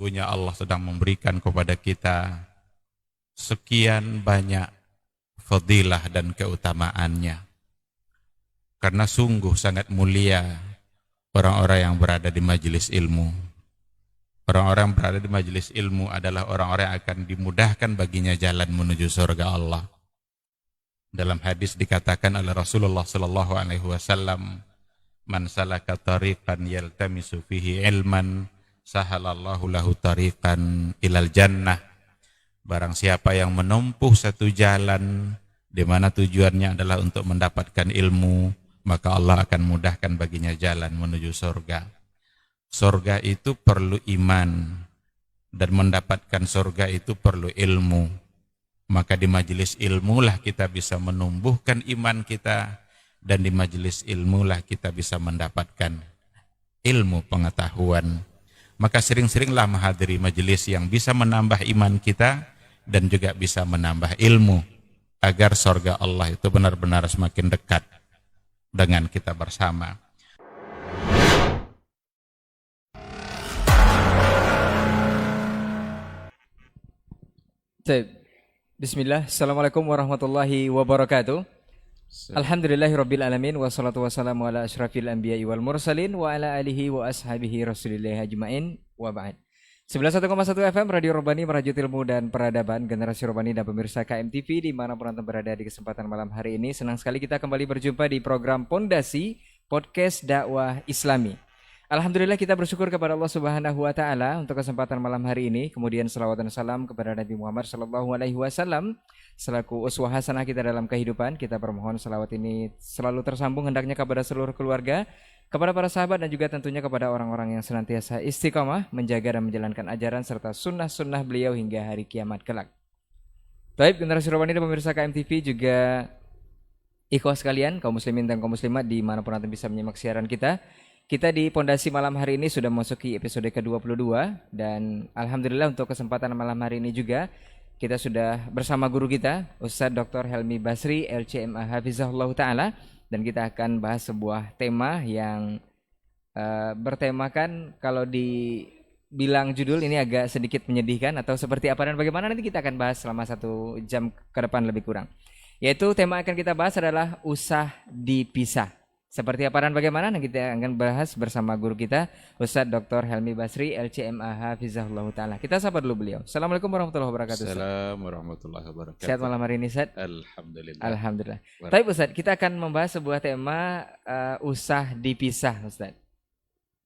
sesungguhnya Allah sedang memberikan kepada kita sekian banyak fadilah dan keutamaannya. Karena sungguh sangat mulia orang-orang yang berada di majelis ilmu. Orang-orang yang berada di majelis ilmu adalah orang-orang yang akan dimudahkan baginya jalan menuju surga Allah. Dalam hadis dikatakan oleh Rasulullah sallallahu alaihi wasallam, "Man salaka tariqan yaltamisu fihi ilman, sahalallahu lahu tariqan ilal jannah." Barang siapa yang menempuh satu jalan di mana tujuannya adalah untuk mendapatkan ilmu, maka Allah akan mudahkan baginya jalan menuju surga. Surga itu perlu iman, dan mendapatkan surga itu perlu ilmu. Maka di majelis ilmulah kita bisa menumbuhkan iman kita, dan di majelis ilmulah kita bisa mendapatkan ilmu pengetahuan. Maka sering-seringlah menghadiri majelis yang bisa menambah iman kita dan juga bisa menambah ilmu, agar surga Allah itu benar-benar semakin dekat dengan kita bersama. Bismillah, Assalamualaikum warahmatullahi wabarakatuh. Alhamdulillahirabbil alamin, wassalatu wassalamu ala asyrafil anbiya'i wal mursalin wa ala alihi wa ashabihi rasulillahi ajmain, wa ba'd. 91,1 FM Radio Robani, merajut ilmu dan peradaban, generasi Robani dan pemirsa KMTV dimanapun Anda berada di kesempatan malam hari ini. Senang sekali kita kembali berjumpa di program Pondasi Podcast Dakwah Islami. Alhamdulillah kita bersyukur kepada Allah Subhanahu wa taala untuk kesempatan malam hari ini. Kemudian selawat dan salam kepada Nabi Muhammad sallallahu alaihi wasallam selaku uswah hasanah kita dalam kehidupan. Kita bermohon selawat ini selalu tersambung hendaknya kepada seluruh keluarga, kepada para sahabat, dan juga tentunya kepada orang-orang yang senantiasa istiqamah menjaga dan menjalankan ajaran serta sunnah-sunnah beliau hingga hari kiamat kelak. Baik, generasi Robani dan pemirsa KMTV, juga ikhwah sekalian, kaum muslimin dan kaum muslimat dimanapun Anda bisa menyimak siaran kita. Kita di Pondasi malam hari ini sudah memasuki episode ke-22, dan alhamdulillah untuk kesempatan malam hari ini juga kita sudah bersama guru kita Ustadz Dr. Helmi Basri LCMA Hafizahullah Ta'ala, dan kita akan bahas sebuah tema yang bertemakan, kalau dibilang judul ini agak sedikit menyedihkan atau seperti apa dan bagaimana, nanti kita akan bahas selama 1 jam ke depan lebih kurang. Yaitu tema yang akan kita bahas adalah usah dipisah. Seperti apa dan bagaimana, kita akan bahas bersama guru kita Ustadz Dr. Helmi Basri LCMA Hafizahullah Ta'ala. Kita sapa dulu beliau. Assalamualaikum warahmatullahi wabarakatuh. Assalamualaikum warahmatullahi wabarakatuh. Sehat malam hari ini, Ustadz? Alhamdulillah. Alhamdulillah. Tapi Ustadz, kita akan membahas sebuah tema usah dipisah, Ustadz.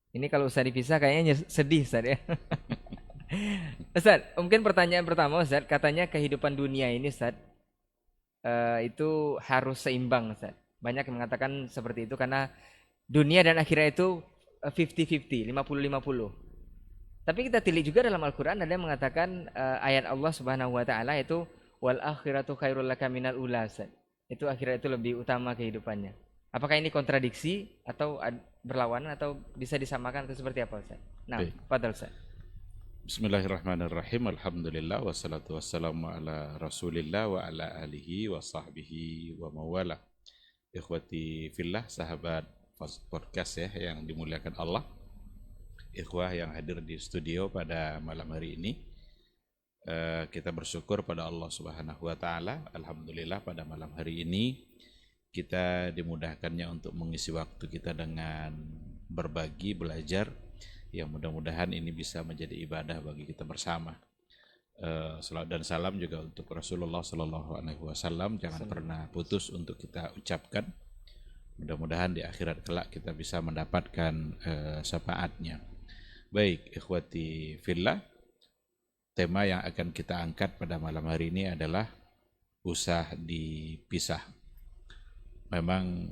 Ini kalau usah dipisah kayaknya sedih, Ustadz ya. Ustadz, mungkin pertanyaan pertama, Ustadz, katanya kehidupan dunia ini, Ustadz, itu harus seimbang, Ustadz. Banyak yang mengatakan seperti itu karena dunia dan akhirat itu 50-50, 50-50. Tapi kita telik juga dalam Al-Quran ada yang mengatakan ayat Allah Subhanahu wa taala itu wal akhiratu khairul laka minal ula. Itu akhirat itu lebih utama kehidupannya. Apakah ini kontradiksi atau berlawanan atau bisa disamakan atau seperti apa, Ustaz? Nah, fadhal, Ustaz. Bismillahirrahmanirrahim. Alhamdulillah wassalatu wassalamu ala Rasulillah wa ala alihi wa sahbihi wa mawala. Ikhwati fillah, sahabat podcast ya yang dimuliakan Allah, ikhwah yang hadir di studio pada malam hari ini, kita bersyukur pada Allah Subhanahu wa taala. Alhamdulillah pada malam hari ini kita dimudahkannya untuk mengisi waktu kita dengan berbagi, belajar, yang mudah-mudahan ini bisa menjadi ibadah bagi kita bersama. Salawat dan salam juga untuk Rasulullah Sallallahu Alaihi Wasallam, jangan pernah putus untuk kita ucapkan. Mudah-mudahan di akhirat kelak kita bisa mendapatkan syafaatnya. Baik, ikhwati fillah, tema yang akan kita angkat pada malam hari ini adalah usah dipisah. Memang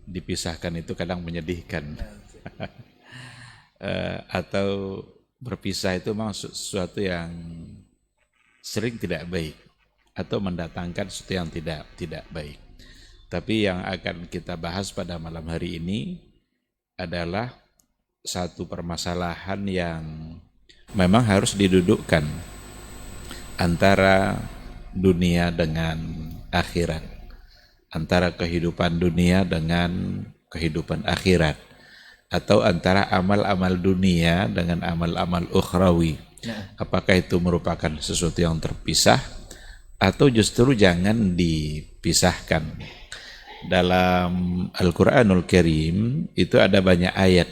dipisahkan itu kadang menyedihkan. Atau berpisah itu memang sesuatu yang sering tidak baik atau mendatangkan sesuatu yang tidak baik. Tapi yang akan kita bahas pada malam hari ini adalah satu permasalahan yang memang harus didudukkan antara dunia dengan akhirat, antara kehidupan dunia dengan kehidupan akhirat. atau antara amal-amal dunia dengan amal-amal ukhrawi. Apakah itu merupakan sesuatu yang terpisah atau justru jangan dipisahkan? Dalam Al-Quranul Karim itu ada banyak ayat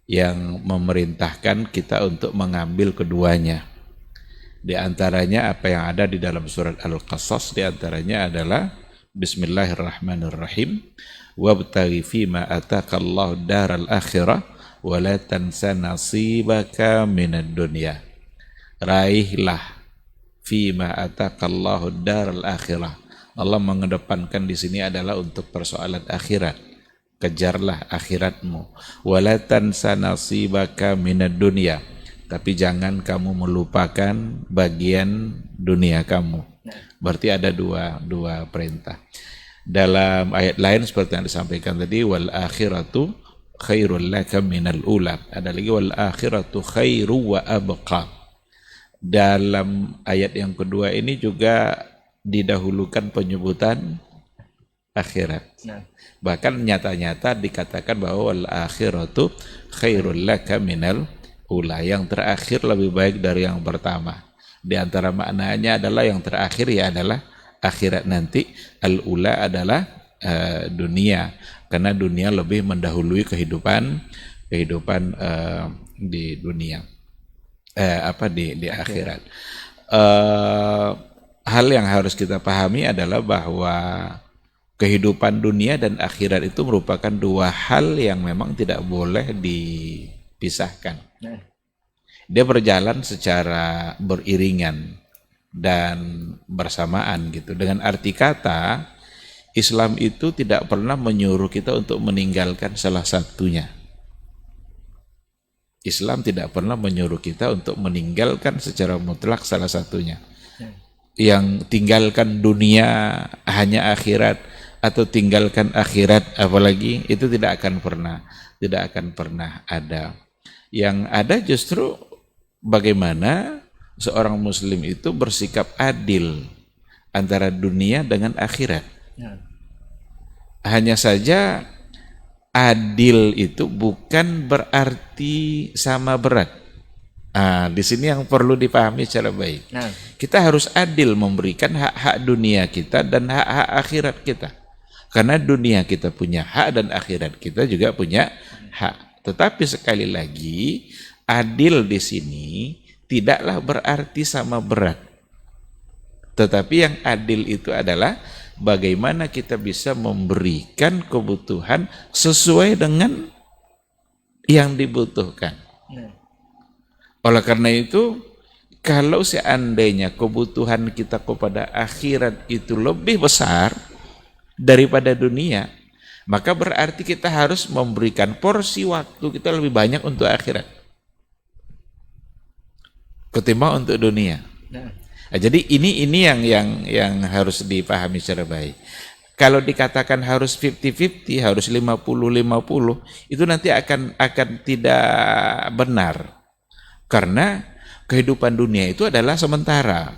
yang memerintahkan kita untuk mengambil keduanya. Di antaranya apa yang ada di dalam surat Al-Qasas, di antaranya adalah Bismillahirrahmanirrahim, wabtaghi fima ataqallahu daral akhirah wa la tansa nasibaka minad dunya. Raihlah fima ataqallahu daral akhirah. Allah mengedepankan di sini adalah untuk persoalan akhirat. Kejarlah akhiratmu. Wa la tansa nasibaka minad dunya. Tapi jangan kamu melupakan bagian dunia kamu. Berarti ada dua perintah. Dalam ayat lain seperti yang disampaikan tadi, wal akhiratu khairul laka minal ula. Ada lagi wal akhiratu khairu wa abqa. Dalam ayat yang kedua ini juga didahulukan penyebutan akhirat. Bahkan nyata-nyata dikatakan bahwa wal akhiratu khairul laka minal ula, yang terakhir lebih baik dari yang pertama. Di antara maknanya adalah yang terakhir ya adalah akhirat nanti, al-ula adalah dunia, karena dunia lebih mendahului kehidupan di dunia, di akhirat. Hal yang harus kita pahami adalah bahwa kehidupan dunia dan akhirat itu merupakan dua hal yang memang tidak boleh dipisahkan. Dia berjalan secara beriringan dan bersamaan gitu. Dengan arti kata, Islam itu tidak pernah menyuruh kita untuk meninggalkan salah satunya. Islam tidak pernah menyuruh kita untuk meninggalkan secara mutlak salah satunya. Yang tinggalkan dunia hanya akhirat, atau tinggalkan akhirat apalagi, itu tidak akan pernah ada. Yang ada justru bagaimana seorang muslim itu bersikap adil antara dunia dengan akhirat. Hanya saja adil itu bukan berarti sama berat. Di sini yang perlu dipahami secara baik. Kita harus adil memberikan hak-hak dunia kita dan hak-hak akhirat kita. Karena dunia kita punya hak dan akhirat kita juga punya hak. Tetapi sekali lagi, adil di sini tidaklah berarti sama berat. Tetapi yang adil itu adalah bagaimana kita bisa memberikan kebutuhan sesuai dengan yang dibutuhkan. Oleh karena itu, kalau seandainya kebutuhan kita kepada akhirat itu lebih besar daripada dunia, maka berarti kita harus memberikan porsi waktu kita lebih banyak untuk akhirat ketimbang untuk dunia. Jadi ini yang harus dipahami secara baik. Kalau dikatakan harus 50-50, harus 50-50, itu nanti akan tidak benar. Karena kehidupan dunia itu adalah sementara.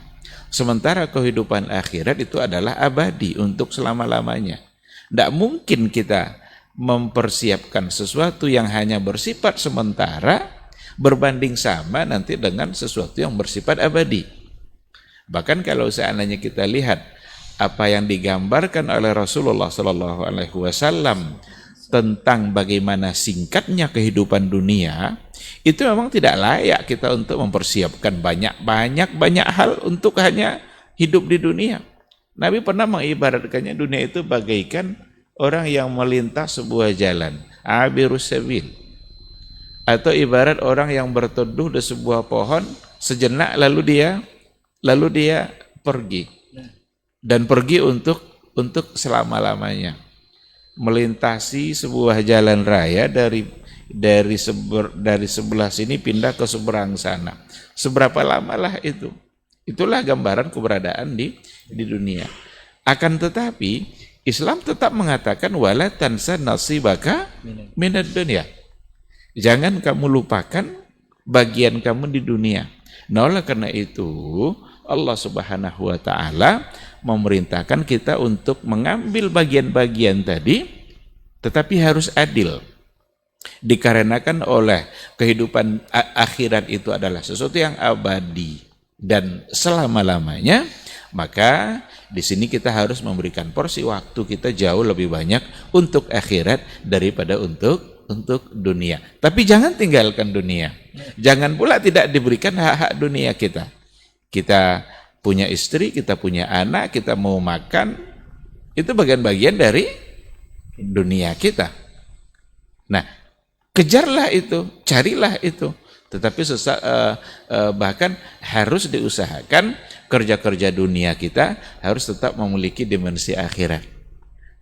Sementara kehidupan akhirat itu adalah abadi untuk selama-lamanya. Tidak mungkin kita mempersiapkan sesuatu yang hanya bersifat sementara berbanding sama nanti dengan sesuatu yang bersifat abadi. Bahkan kalau seandainya kita lihat apa yang digambarkan oleh Rasulullah SAW tentang bagaimana singkatnya kehidupan dunia, itu memang tidak layak kita untuk mempersiapkan banyak hal untuk hanya hidup di dunia. Nabi pernah mengibaratkannya dunia itu bagaikan orang yang melintas sebuah jalan, abirus sabil, atau ibarat orang yang berteduh di sebuah pohon sejenak lalu dia pergi, dan pergi untuk selama-lamanya, melintasi sebuah jalan raya dari sebelah sini pindah ke seberang sana. Seberapa lamalah itu? Itulah gambaran keberadaan di dunia. Akan tetapi Islam tetap mengatakan wala tansa nasibaka minad dunya. Jangan kamu lupakan bagian kamu di dunia. Nah, oleh karena itu Allah Subhanahu wa taala memerintahkan kita untuk mengambil bagian-bagian tadi, tetapi harus adil. dikarenakan oleh kehidupan akhirat itu adalah sesuatu yang abadi dan selama-lamanya, maka di sini kita harus memberikan porsi waktu kita jauh lebih banyak untuk akhirat daripada untuk dunia. Tapi jangan tinggalkan dunia. Jangan pula tidak diberikan hak-hak dunia kita. Kita punya istri, kita punya anak, kita mau makan, itu bagian-bagian dari dunia kita. Nah, kejarlah itu, carilah itu. Tetapi bahkan harus diusahakan kerja-kerja dunia kita harus tetap memiliki dimensi akhirat.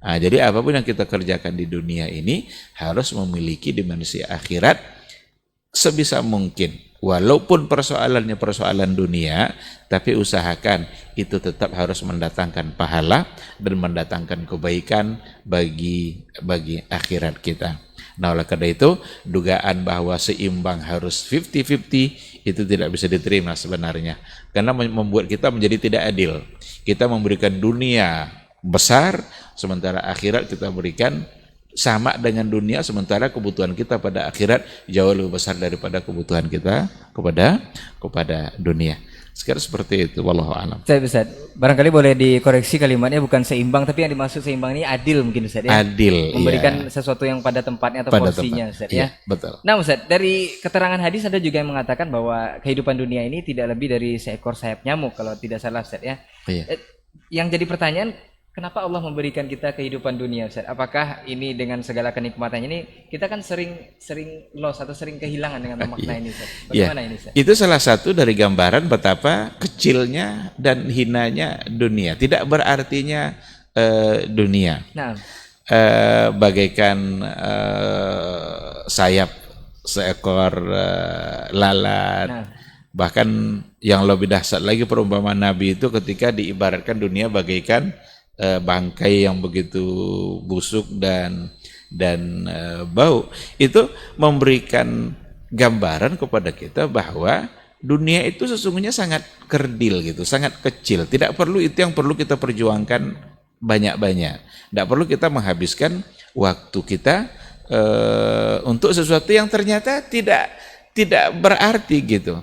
Nah, jadi apapun yang kita kerjakan di dunia ini harus memiliki dimensi akhirat sebisa mungkin. Walaupun persoalannya persoalan dunia, tapi usahakan itu tetap harus mendatangkan pahala dan mendatangkan kebaikan bagi akhirat kita. Nah, oleh karena itu, dugaan bahwa seimbang harus 50-50 itu tidak bisa diterima sebenarnya. Karena membuat kita menjadi tidak adil. Kita memberikan dunia besar, sementara akhirat kita berikan sama dengan dunia, sementara kebutuhan kita pada akhirat jauh lebih besar daripada kebutuhan kita kepada dunia. Sekarang seperti itu, wallahu a'lam. Ustaz, barangkali boleh dikoreksi kalimatnya, bukan seimbang, tapi yang dimaksud seimbang ini adil mungkin Ustaz ya. Adil, memberikan sesuatu yang pada tempatnya atau pada porsinya tempat. Ustaz ya. Betul. Nah Ustaz, dari keterangan hadis ada juga yang mengatakan bahwa kehidupan dunia ini tidak lebih dari seekor sayap nyamuk kalau tidak salah Ustaz ya. Iya. Yang jadi pertanyaan, kenapa Allah memberikan kita kehidupan dunia Ustaz? Apakah ini dengan segala kenikmatannya ini kita kan sering loss atau sering kehilangan dengan memaknai ini Ustaz? Bagaimana ini Ustaz? Itu salah satu dari gambaran betapa kecilnya dan hinanya dunia. Tidak berartinya dunia. Nah, bagaikan sayap seekor lalat. Nah. Bahkan yang lebih dahsyat lagi perumpamaan Nabi itu ketika diibaratkan dunia bagaikan bangkai yang begitu busuk dan bau, itu memberikan gambaran kepada kita bahwa dunia itu sesungguhnya sangat kerdil gitu, sangat kecil. Tidak perlu itu yang perlu kita perjuangkan banyak-banyak. Tidak perlu kita menghabiskan waktu kita untuk sesuatu yang ternyata tidak berarti gitu.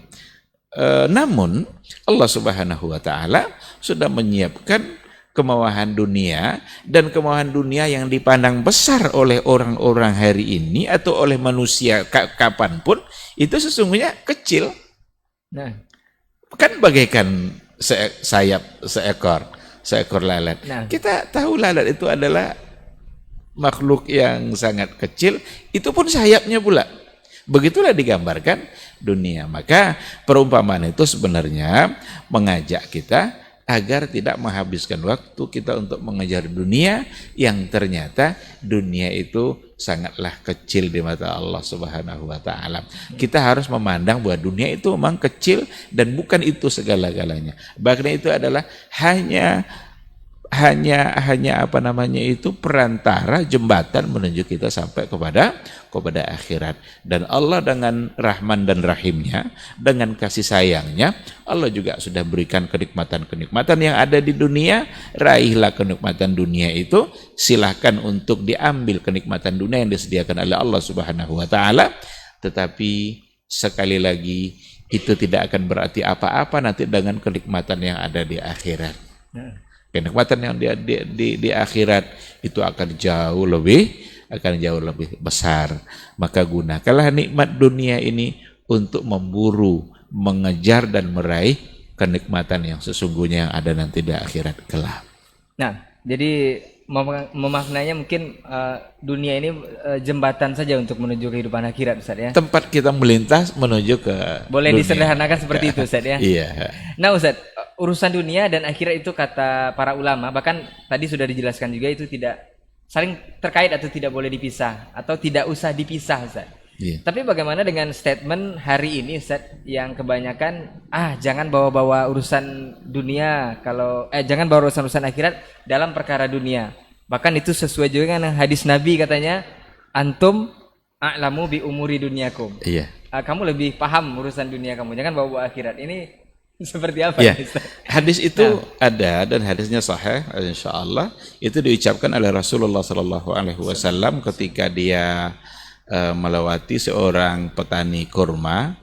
Namun Allah Subhanahu wa taala sudah menyiapkan kemauan dunia, dan kemauan dunia yang dipandang besar oleh orang-orang hari ini atau oleh manusia kapanpun itu sesungguhnya kecil. Nah, kan bagaikan seekor lalat. Nah. Kita tahu lalat itu adalah makhluk yang sangat kecil, itu pun sayapnya pula. Begitulah digambarkan dunia. Maka perumpamaan itu sebenarnya mengajak kita agar tidak menghabiskan waktu kita untuk mengejar dunia yang ternyata dunia itu sangatlah kecil di mata Allah Subhanahu wa taala. Kita harus memandang bahwa dunia itu memang kecil dan bukan itu segala-galanya. Bahkan itu adalah hanya perantara jembatan menuju kita sampai kepada akhirat. Dan Allah dengan Rahman dan Rahimnya, dengan kasih sayangnya, Allah juga sudah berikan kenikmatan-kenikmatan yang ada di dunia. Raihlah kenikmatan dunia itu, silahkan untuk diambil kenikmatan dunia yang disediakan oleh Allah Subhanahu wa taala. Tetapi sekali lagi itu tidak akan berarti apa-apa nanti dengan kenikmatan yang ada di akhirat. Kenikmatan yang di akhirat itu akan jauh lebih besar. Maka gunakanlah nikmat dunia ini untuk memburu, mengejar dan meraih kenikmatan yang sesungguhnya yang ada nanti di akhirat kelak. Nah, jadi memaknainya mungkin dunia ini jembatan saja untuk menuju kehidupan akhirat Ustaz ya. Tempat kita melintas menuju ke Boleh dunia. Disederhanakan seperti itu Ustaz ya. Iya. Nah Ustaz, urusan dunia dan akhirat itu kata para ulama, bahkan tadi sudah dijelaskan juga itu tidak saling terkait atau tidak boleh dipisah atau tidak usah dipisah Ustaz. Iya. Tapi bagaimana dengan statement hari ini Ustaz yang kebanyakan jangan bawa-bawa urusan dunia jangan bawa urusan akhirat dalam perkara dunia. Bahkan itu sesuai juga dengan hadis Nabi katanya, antum a'lamu bi umuri dunyakum. Iya. Kamu lebih paham urusan dunia kamu, jangan bawa akhirat. Ini seperti apa? Ya, hadis itu ada dan hadisnya sahih insyaallah. Itu diucapkan oleh Rasulullah sallallahu alaihi wasallam ketika dia melewati seorang petani kurma,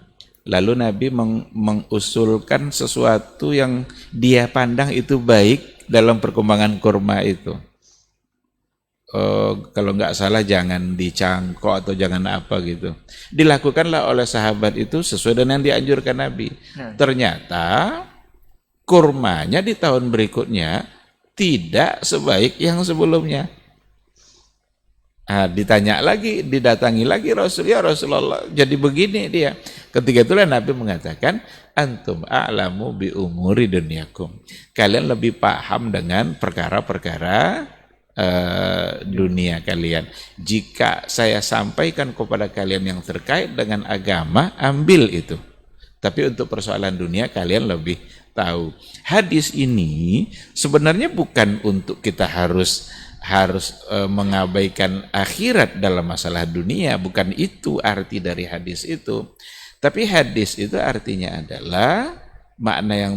lalu Nabi mengusulkan sesuatu yang dia pandang itu baik dalam perkembangan kurma itu. Kalau nggak salah jangan dicangkok atau jangan apa gitu. Dilakukanlah oleh sahabat itu sesuai dengan yang dianjurkan Nabi. Ternyata kurmanya di tahun berikutnya tidak sebaik yang sebelumnya. Ditanya lagi, didatangi lagi ya Rasulullah, jadi begini dia. Ketika itulah Nabi mengatakan, antum a'lamu bi umuri dunyakum. Kalian lebih paham dengan perkara-perkara dunia kalian. Jika saya sampaikan kepada kalian yang terkait dengan agama, ambil itu. Tapi untuk persoalan dunia kalian lebih tahu. Hadis ini sebenarnya bukan untuk kita harus mengabaikan akhirat dalam masalah dunia, bukan itu arti dari hadis itu. Tapi hadis itu artinya adalah makna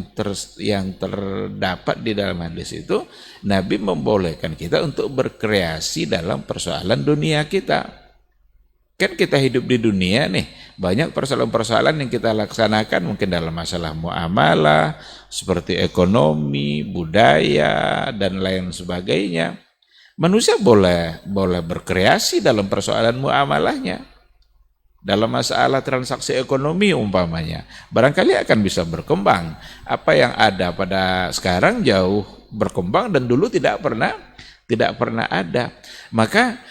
yang terdapat di dalam hadis itu, Nabi membolehkan kita untuk berkreasi dalam persoalan dunia kita. Kan kita hidup di dunia nih, banyak persoalan-persoalan yang kita laksanakan mungkin dalam masalah muamalah, seperti ekonomi, budaya, dan lain sebagainya. Manusia boleh berkreasi dalam persoalan muamalahnya. Dalam masalah transaksi ekonomi umpamanya, barangkali akan bisa berkembang. Apa yang ada pada sekarang jauh berkembang dan dulu tidak pernah ada. Maka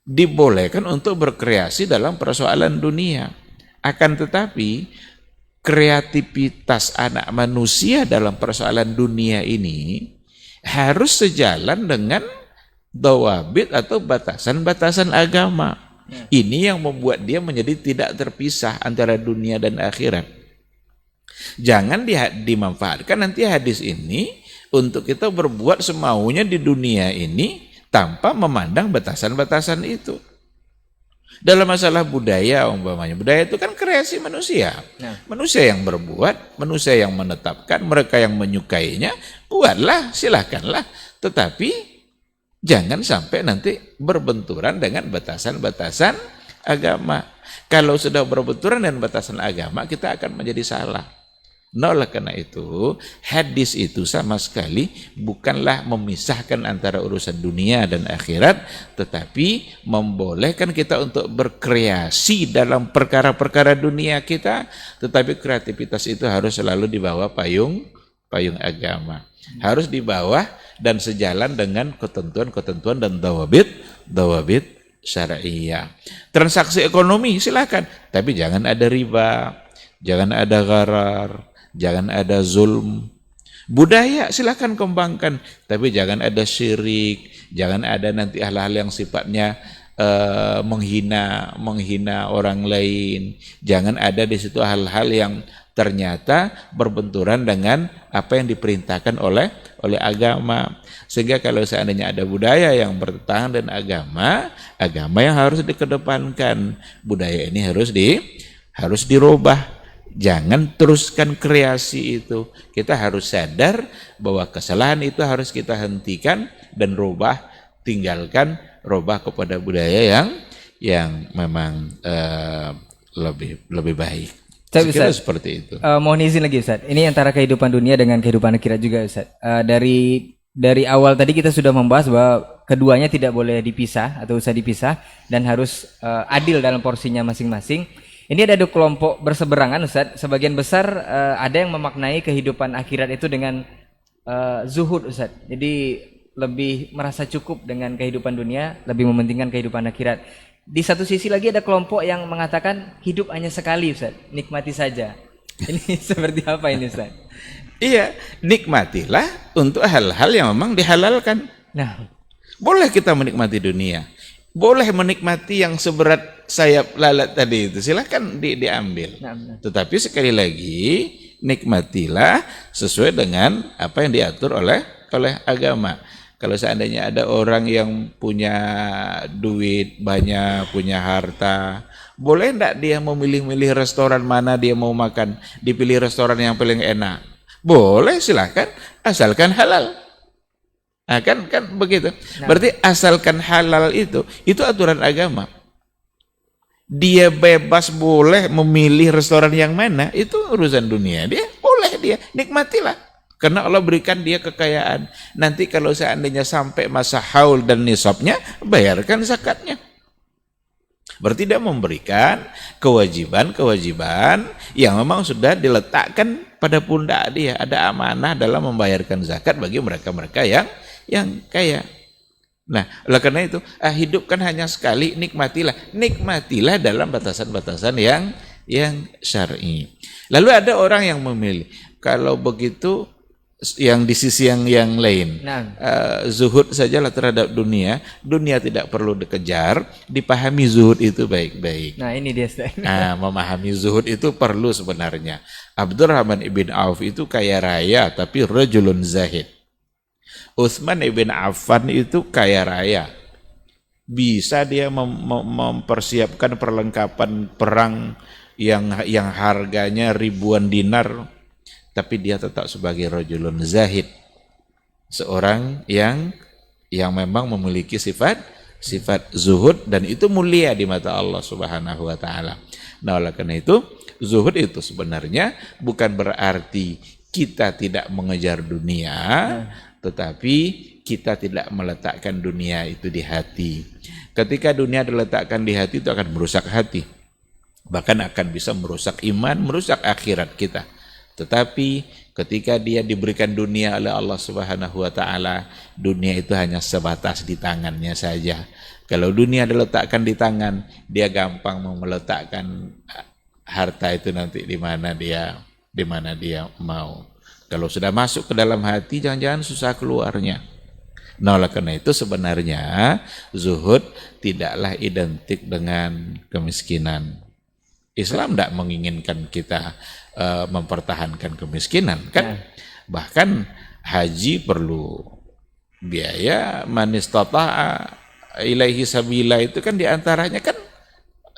dibolehkan untuk berkreasi dalam persoalan dunia. Akan tetapi kreativitas anak manusia dalam persoalan dunia ini harus sejalan dengan dawabit atau batasan-batasan agama. Ini yang membuat dia menjadi tidak terpisah antara dunia dan akhirat. Jangan dimanfaatkan nanti hadis ini untuk kita berbuat semaunya di dunia ini tanpa memandang batasan-batasan itu. Dalam masalah budaya umpamanya, budaya itu kan kreasi manusia. Manusia yang berbuat, manusia yang menetapkan, mereka yang menyukainya, buatlah, silakanlah. Tetapi jangan sampai nanti berbenturan dengan batasan-batasan agama. Kalau sudah berbenturan dengan batasan agama, kita akan menjadi salah. Oleh karena itu, hadis itu sama sekali bukanlah memisahkan antara urusan dunia dan akhirat, tetapi membolehkan kita untuk berkreasi dalam perkara-perkara dunia kita, tetapi kreativitas itu harus selalu di bawah payung agama. Harus di bawah dan sejalan dengan ketentuan-ketentuan dan dawabit syariah. Transaksi ekonomi silakan, tapi jangan ada riba, jangan ada gharar, jangan ada zulm. Budaya silakan kembangkan, tapi jangan ada syirik, jangan ada nanti hal-hal yang sifatnya menghina orang lain. Jangan ada di situ hal-hal yang ternyata berbenturan dengan apa yang diperintahkan oleh agama. Sehingga kalau seandainya ada budaya yang bertentangan dengan agama yang harus dikedepankan. Budaya ini harus dirubah. Jangan teruskan kreasi itu. Kita harus sadar bahwa kesalahan itu harus kita hentikan dan tinggalkan kepada budaya yang memang lebih baik. Ustaz, seperti itu. Mohon izin lagi Ustaz. Ini antara kehidupan dunia dengan kehidupan akhirat juga Ustaz. Dari awal tadi kita sudah membahas bahwa keduanya tidak boleh dipisah atau usah dipisah dan harus adil dalam porsinya masing-masing. Ini ada 2 kelompok berseberangan Ustaz. Sebagian besar ada yang memaknai kehidupan akhirat itu dengan zuhud Ustaz. Jadi lebih merasa cukup dengan kehidupan dunia, lebih mementingkan kehidupan akhirat. Di satu sisi lagi ada kelompok yang mengatakan hidup hanya sekali Ustaz, nikmati saja. Ini seperti apa ini Ustaz? Iya, nikmatilah untuk hal-hal yang memang dihalalkan. Nah, boleh kita menikmati dunia, boleh menikmati yang seberat sayap lalat tadi itu, silakan diambil. Tetapi sekali lagi nikmatilah sesuai dengan apa yang diatur oleh agama. Kalau seandainya ada orang yang punya duit banyak, punya harta, boleh enggak dia memilih-milih restoran mana dia mau makan, dipilih restoran yang paling enak? Boleh, silakan, asalkan halal. Nah, kan begitu. Berarti asalkan halal itu aturan agama. dia bebas boleh memilih restoran yang mana, itu urusan dunia. Dia boleh, dia nikmatilah. Karena Allah berikan dia kekayaan. Nanti kalau seandainya sampai masa haul dan nisabnya, bayarkan zakatnya. Berarti dia memberikan kewajiban-kewajiban yang memang sudah diletakkan pada pundak dia. Ada amanah dalam membayarkan zakat bagi mereka-mereka yang kaya. Nah, oleh karena itu, hidup kan hanya sekali, nikmatilah dalam batasan-batasan yang syar'i. Lalu ada orang yang memilih, kalau begitu yang di sisi yang lain, zuhud sajalah terhadap dunia tidak perlu dikejar, dipahami zuhud itu baik-baik. Nah, ini dia. Memahami zuhud itu perlu sebenarnya. Abdurrahman ibn Auf itu kaya raya tapi rajulun zahid. Utsman ibn Affan itu kaya raya. Bisa dia mempersiapkan perlengkapan perang yang harganya ribuan dinar, tapi dia tetap sebagai rajulun zahid. Seorang yang memang memiliki sifat zuhud, dan itu mulia di mata Allah Subhanahu wa taala. Nah, oleh karena itu, zuhud itu sebenarnya bukan berarti kita tidak mengejar dunia, tetapi kita tidak meletakkan dunia itu di hati. Ketika dunia diletakkan di hati, itu akan merusak hati. Bahkan akan bisa merusak iman, merusak akhirat kita. Tetapi ketika dia diberikan dunia oleh Allah Subhanahu wa taala, dunia itu hanya sebatas di tangannya saja. Kalau dunia diletakkan di tangan, dia gampang meletakkan harta itu nanti di mana dia mau. Kalau sudah masuk ke dalam hati, jangan-jangan susah keluarnya. Nah, oleh karena itu sebenarnya zuhud tidaklah identik dengan kemiskinan. Islam tidak menginginkan kita mempertahankan kemiskinan, kan? Bahkan haji perlu biaya, man istata'a ilaihi sabila, itu kan diantaranya kan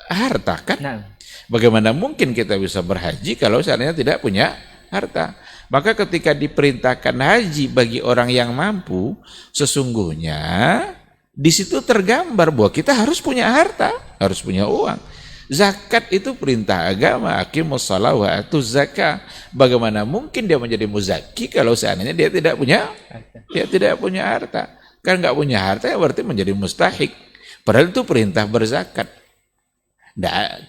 harta, kan? Bagaimana mungkin kita bisa berhaji kalau seandainya tidak punya harta? Maka ketika diperintahkan haji bagi orang yang mampu, sesungguhnya di situ tergambar bahwa kita harus punya harta, harus punya uang. Zakat itu perintah agama, aqimus shalah wa atuz zakah. Bagaimana mungkin dia menjadi muzaki kalau seandainya dia tidak punya harta? Kan nggak punya harta, ya berarti menjadi mustahik. Padahal itu perintah berzakat.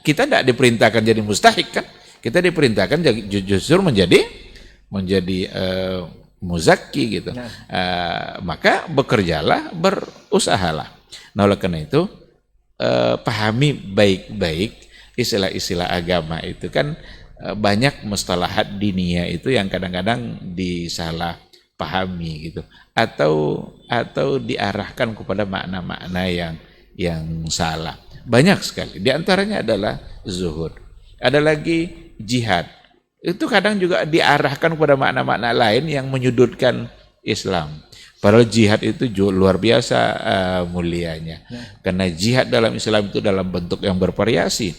Kita tidak diperintahkan jadi mustahik, kan? Kita diperintahkan justru menjadi muzaki gitu. Maka bekerjalah, berusahalah. Nah, oleh karena itu pahami baik-baik istilah-istilah agama itu, kan banyak mustalahat diniyah itu yang kadang-kadang disalah pahami gitu, atau diarahkan kepada makna-makna yang salah. Banyak sekali. Di antaranya adalah zuhud. Ada lagi jihad. Itu kadang juga diarahkan kepada makna-makna lain yang menyudutkan Islam. Padahal jihad itu luar biasa mulianya. Karena jihad dalam Islam itu dalam bentuk yang bervariasi.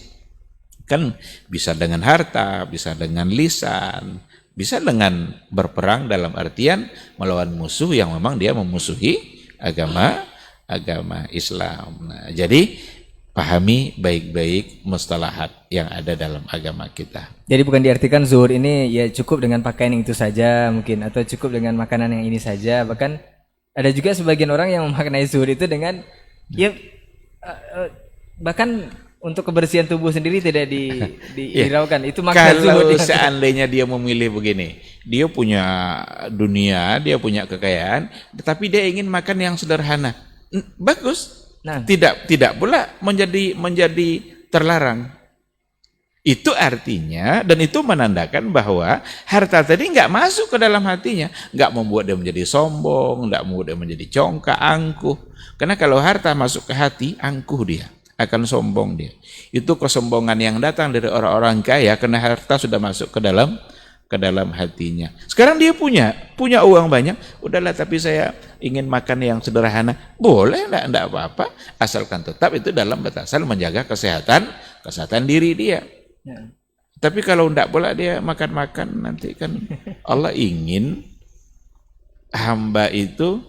Kan bisa dengan harta, bisa dengan lisan, bisa dengan berperang dalam artian melawan musuh yang memang dia memusuhi agama Islam. Nah, jadi pahami baik-baik mustalahat yang ada dalam agama kita. Jadi bukan diartikan zuhud ini ya cukup dengan pakaian yang itu saja mungkin, atau cukup dengan makanan yang ini saja. Bahkan ada juga sebagian orang yang memaknai zuhud itu dengan bahkan untuk kebersihan tubuh sendiri tidak dihiraukan. Itu makna zuhud. Kalau seandainya dia memilih begini, dia punya dunia, dia punya kekayaan, tetapi dia ingin makan yang sederhana. Bagus. Nah, tidak pula menjadi terlarang. Itu artinya, dan itu menandakan bahwa harta tadi nggak masuk ke dalam hatinya, nggak membuat dia menjadi sombong, nggak membuat dia menjadi congkak, angkuh. Karena kalau harta masuk ke hati, angkuh dia, akan sombong dia. Itu kesombongan yang datang dari orang-orang kaya karena harta sudah masuk ke dalam hatinya. Sekarang dia punya uang banyak, udahlah tapi saya ingin makan yang sederhana, boleh, enggak apa-apa, asalkan tetap itu dalam batasan menjaga kesehatan diri dia. Tapi kalau enggak pula dia makan-makan, nanti kan Allah ingin hamba itu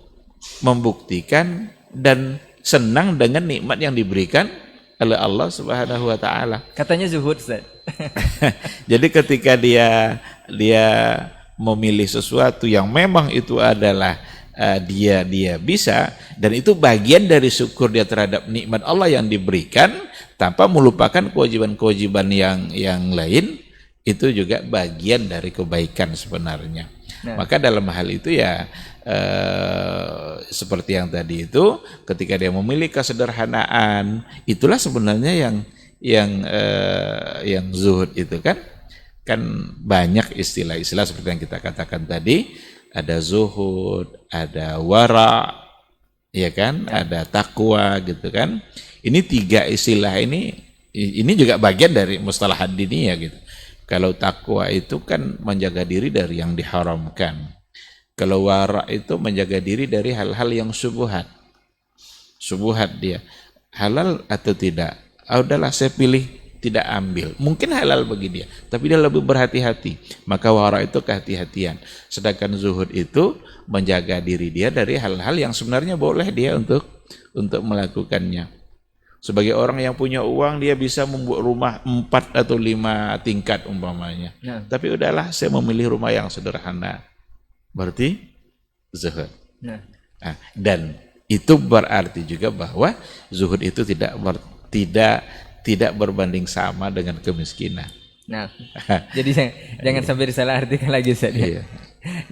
membuktikan dan senang dengan nikmat yang diberikan oleh Allah Subhanahu wa taala. Katanya zuhud, Ustaz. Jadi ketika dia memilih sesuatu yang memang itu adalah dia bisa, dan itu bagian dari syukur dia terhadap nikmat Allah yang diberikan tanpa melupakan kewajiban-kewajiban yang lain, itu juga bagian dari kebaikan sebenarnya. Nah, maka dalam hal itu ya seperti yang tadi itu, ketika dia memilih kesederhanaan, itulah sebenarnya yang zuhud itu kan banyak istilah-istilah seperti yang kita katakan tadi, ada zuhud, ada wara, ya kan, ada takwa gitu kan. Ini 3 istilah ini juga bagian dari mustalahat diniyah gitu. Kalau takwa itu kan menjaga diri dari yang diharamkan. Kalau wara itu menjaga diri dari hal-hal yang syubhat. Syubhat dia halal atau tidak. Udahlah saya pilih tidak ambil. Mungkin halal bagi dia, tapi dia lebih berhati-hati. Maka wara itu kehati-hatian. Sedangkan zuhud itu menjaga diri dia dari hal-hal yang sebenarnya boleh dia untuk melakukannya. Sebagai orang yang punya uang, dia bisa membuat rumah 4 atau 5 tingkat umpamanya. Nah. Tapi udahlah, saya memilih rumah yang sederhana. Berarti zuhud. Nah, dan itu berarti juga bahwa zuhud itu tidak berbanding sama dengan kemiskinan. Nah, jadi jangan sampai disalah artikan lagi, Ustaz. Iya.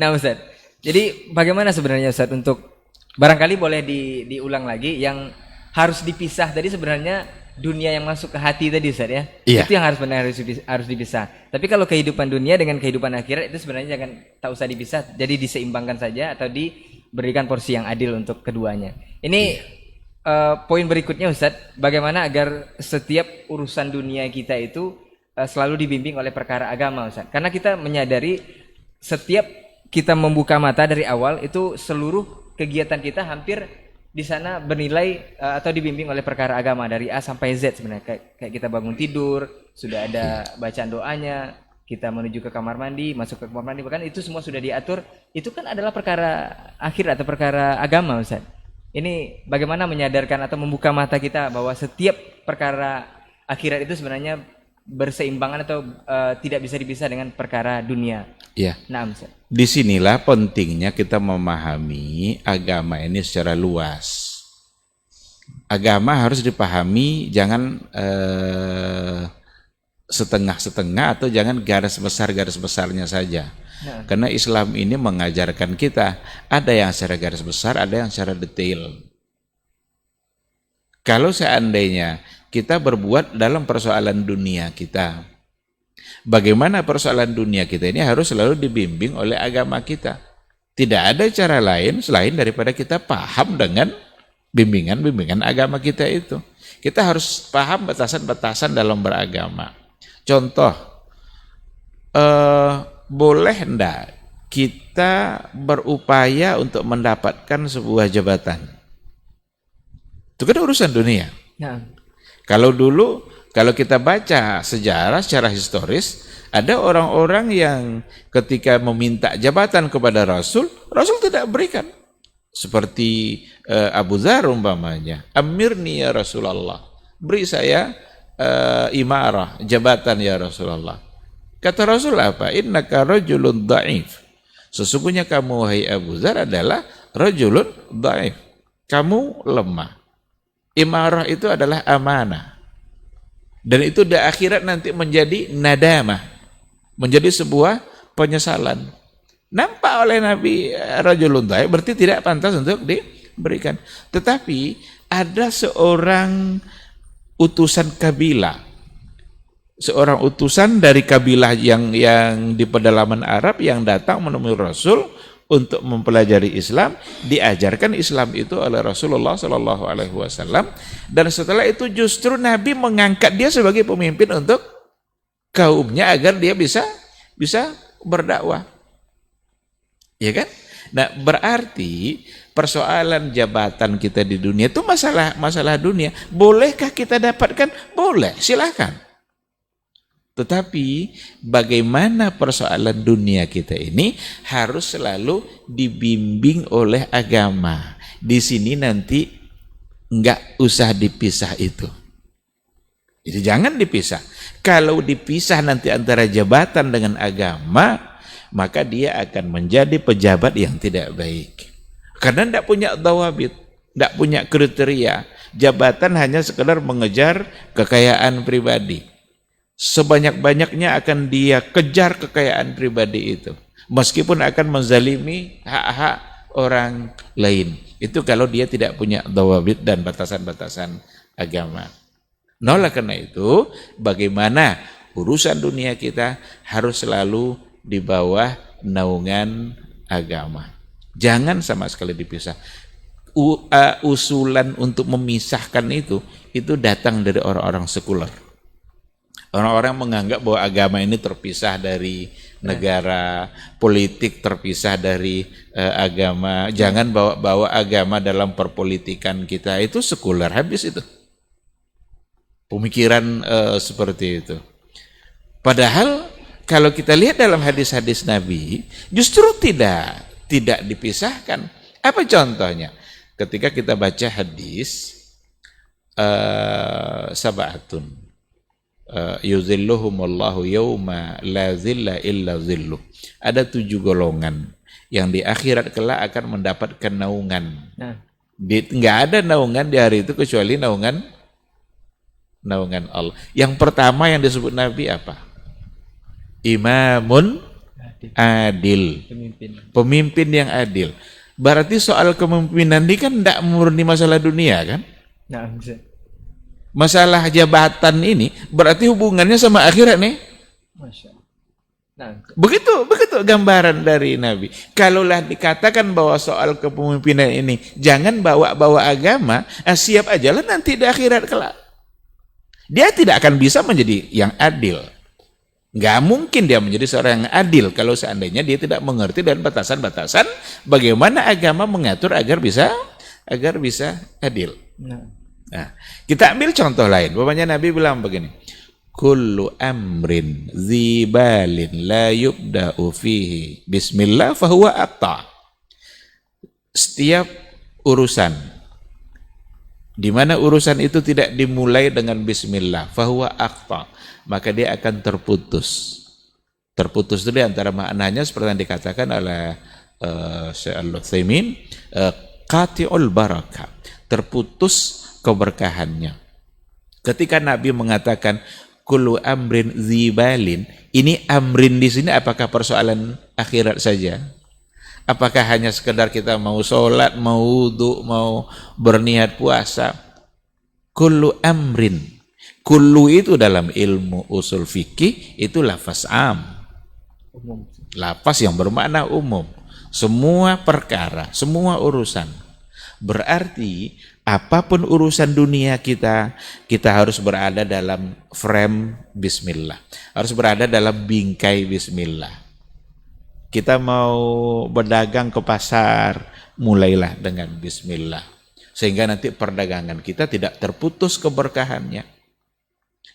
Nah, Ustaz, jadi bagaimana sebenarnya, Ustaz, untuk barangkali boleh diulang lagi yang harus dipisah tadi, sebenarnya dunia yang masuk ke hati tadi, Ustaz ya. Iya. Itu yang harus dipisah. Tapi kalau kehidupan dunia dengan kehidupan akhirat itu sebenarnya tak usah dipisah, jadi diseimbangkan saja atau diberikan porsi yang adil untuk keduanya. Ini poin berikutnya, Ustaz, bagaimana agar setiap urusan dunia kita itu selalu dibimbing oleh perkara agama, Ustaz. Karena kita menyadari setiap kita membuka mata dari awal itu seluruh kegiatan kita hampir di sana bernilai atau dibimbing oleh perkara agama dari A sampai Z sebenarnya. Kayak kita bangun tidur, sudah ada bacaan doanya, kita menuju ke kamar mandi, masuk ke kamar mandi, bahkan itu semua sudah diatur. Itu kan adalah perkara akhir atau perkara agama, Ustaz. Ini bagaimana menyadarkan atau membuka mata kita bahwa setiap perkara akhirat itu sebenarnya berseimbangan atau tidak bisa dipisah dengan perkara dunia. Iya. Nah, Ustaz. Disinilah pentingnya kita memahami agama ini secara luas. Agama harus dipahami, jangan setengah-setengah atau jangan garis besarnya saja. Nah. Karena Islam ini mengajarkan kita ada yang secara garis besar, ada yang secara detail. Kalau seandainya kita berbuat dalam persoalan dunia kita, bagaimana persoalan dunia kita ini harus selalu dibimbing oleh agama kita. Tidak ada cara lain selain daripada kita paham dengan bimbingan-bimbingan agama kita itu. Kita harus paham batasan-batasan dalam beragama. Contoh, boleh enggak kita berupaya untuk mendapatkan sebuah jabatan? Itu kan urusan dunia. Nah. Kalau kita baca sejarah secara historis, ada orang-orang yang ketika meminta jabatan kepada Rasul tidak berikan. Seperti Abu Dzar umpamanya, "Amirni ya Rasulullah." Beri saya imarah, jabatan ya Rasulullah. Kata Rasul apa? "Innaka rajulun dha'if." Sesungguhnya kamu, wahai Abu Dzar, adalah rajulun dha'if. Kamu lemah. Imarah itu adalah amanah. Dan itu di akhirat nanti menjadi nadamah, menjadi sebuah penyesalan. Nampak oleh Nabi rajulun dha'if, berarti tidak pantas untuk diberikan. Tetapi ada seorang utusan kabilah, seorang utusan dari kabilah yang di pedalaman Arab yang datang menemui Rasul untuk mempelajari Islam, diajarkan Islam itu oleh Rasulullah Shallallahu Alaihi Wasallam, dan setelah itu justru Nabi mengangkat dia sebagai pemimpin untuk kaumnya agar dia bisa berdakwah, ya kan? Nah, berarti persoalan jabatan kita di dunia itu masalah dunia. Bolehkah kita dapatkan? Boleh, silakan. Tetapi bagaimana persoalan dunia kita ini harus selalu dibimbing oleh agama. Di sini nanti enggak usah dipisah itu. Jadi jangan dipisah. Kalau dipisah nanti antara jabatan dengan agama, maka dia akan menjadi pejabat yang tidak baik. Karena tidak punya dawabit, tidak punya kriteria. Jabatan hanya sekedar mengejar kekayaan pribadi. Sebanyak-banyaknya akan dia kejar kekayaan pribadi itu. Meskipun akan menzalimi hak-hak orang lain. Itu kalau dia tidak punya dawabit dan batasan-batasan agama. Oleh karena itu, bagaimana urusan dunia kita harus selalu di bawah naungan agama. Jangan sama sekali dipisah. Usulan untuk memisahkan itu datang dari orang-orang sekuler. Orang-orang menganggap bahwa agama ini terpisah dari negara, politik terpisah dari agama. Jangan bawa agama dalam perpolitikan kita. Itu sekuler, habis itu. Pemikiran seperti itu. Padahal kalau kita lihat dalam hadis-hadis Nabi, justru tidak dipisahkan. Apa contohnya? Ketika kita baca hadis sab'atun yuzilluhumullahu yawma la zilla illa zilluh. Ada 7 golongan yang di akhirat kelak akan mendapat naungan. Enggak ada naungan di hari itu kecuali naungan Allah. Yang pertama yang disebut Nabi apa? Imamun adil. Pemimpin yang adil. Berarti soal kepemimpinan ini kan tidak murni masalah dunia kan? Masalah jabatan ini berarti hubungannya sama akhirat nih. Begitu gambaran dari Nabi. Kalaulah dikatakan bahwa soal kepemimpinan ini jangan bawa agama, siap ajalah nanti di akhirat kelak. Dia tidak akan bisa menjadi yang adil. Nggak mungkin dia menjadi seorang yang adil kalau seandainya dia tidak mengerti dan batasan-batasan bagaimana agama mengatur agar bisa adil. Nah, kita ambil contoh lain. Bapaknya Nabi bilang begini, kullu amrin zibalin la yubda'u fihi bismillah fahuwa aqta. Setiap urusan di mana urusan itu tidak dimulai dengan bismillah, fahuwa aqta, maka dia akan terputus. Terputus itu di antara maknanya seperti yang dikatakan oleh Syekh Al-Utsaimin, qati'ul barakah, terputus keberkahannya. Ketika Nabi mengatakan kullu amrin zibalin, ini amrin di sini apakah persoalan akhirat saja? Apakah hanya sekedar kita mau sholat, mau wudu, mau berniat puasa? Kullu amrin. Kullu itu dalam ilmu usul fikih itu lafaz am. Lafaz yang bermakna umum. Semua perkara, semua urusan. Berarti apapun urusan dunia kita harus berada dalam frame bismillah. Harus berada dalam bingkai bismillah. Kita mau berdagang ke pasar, mulailah dengan bismillah. Sehingga nanti perdagangan kita tidak terputus keberkahannya.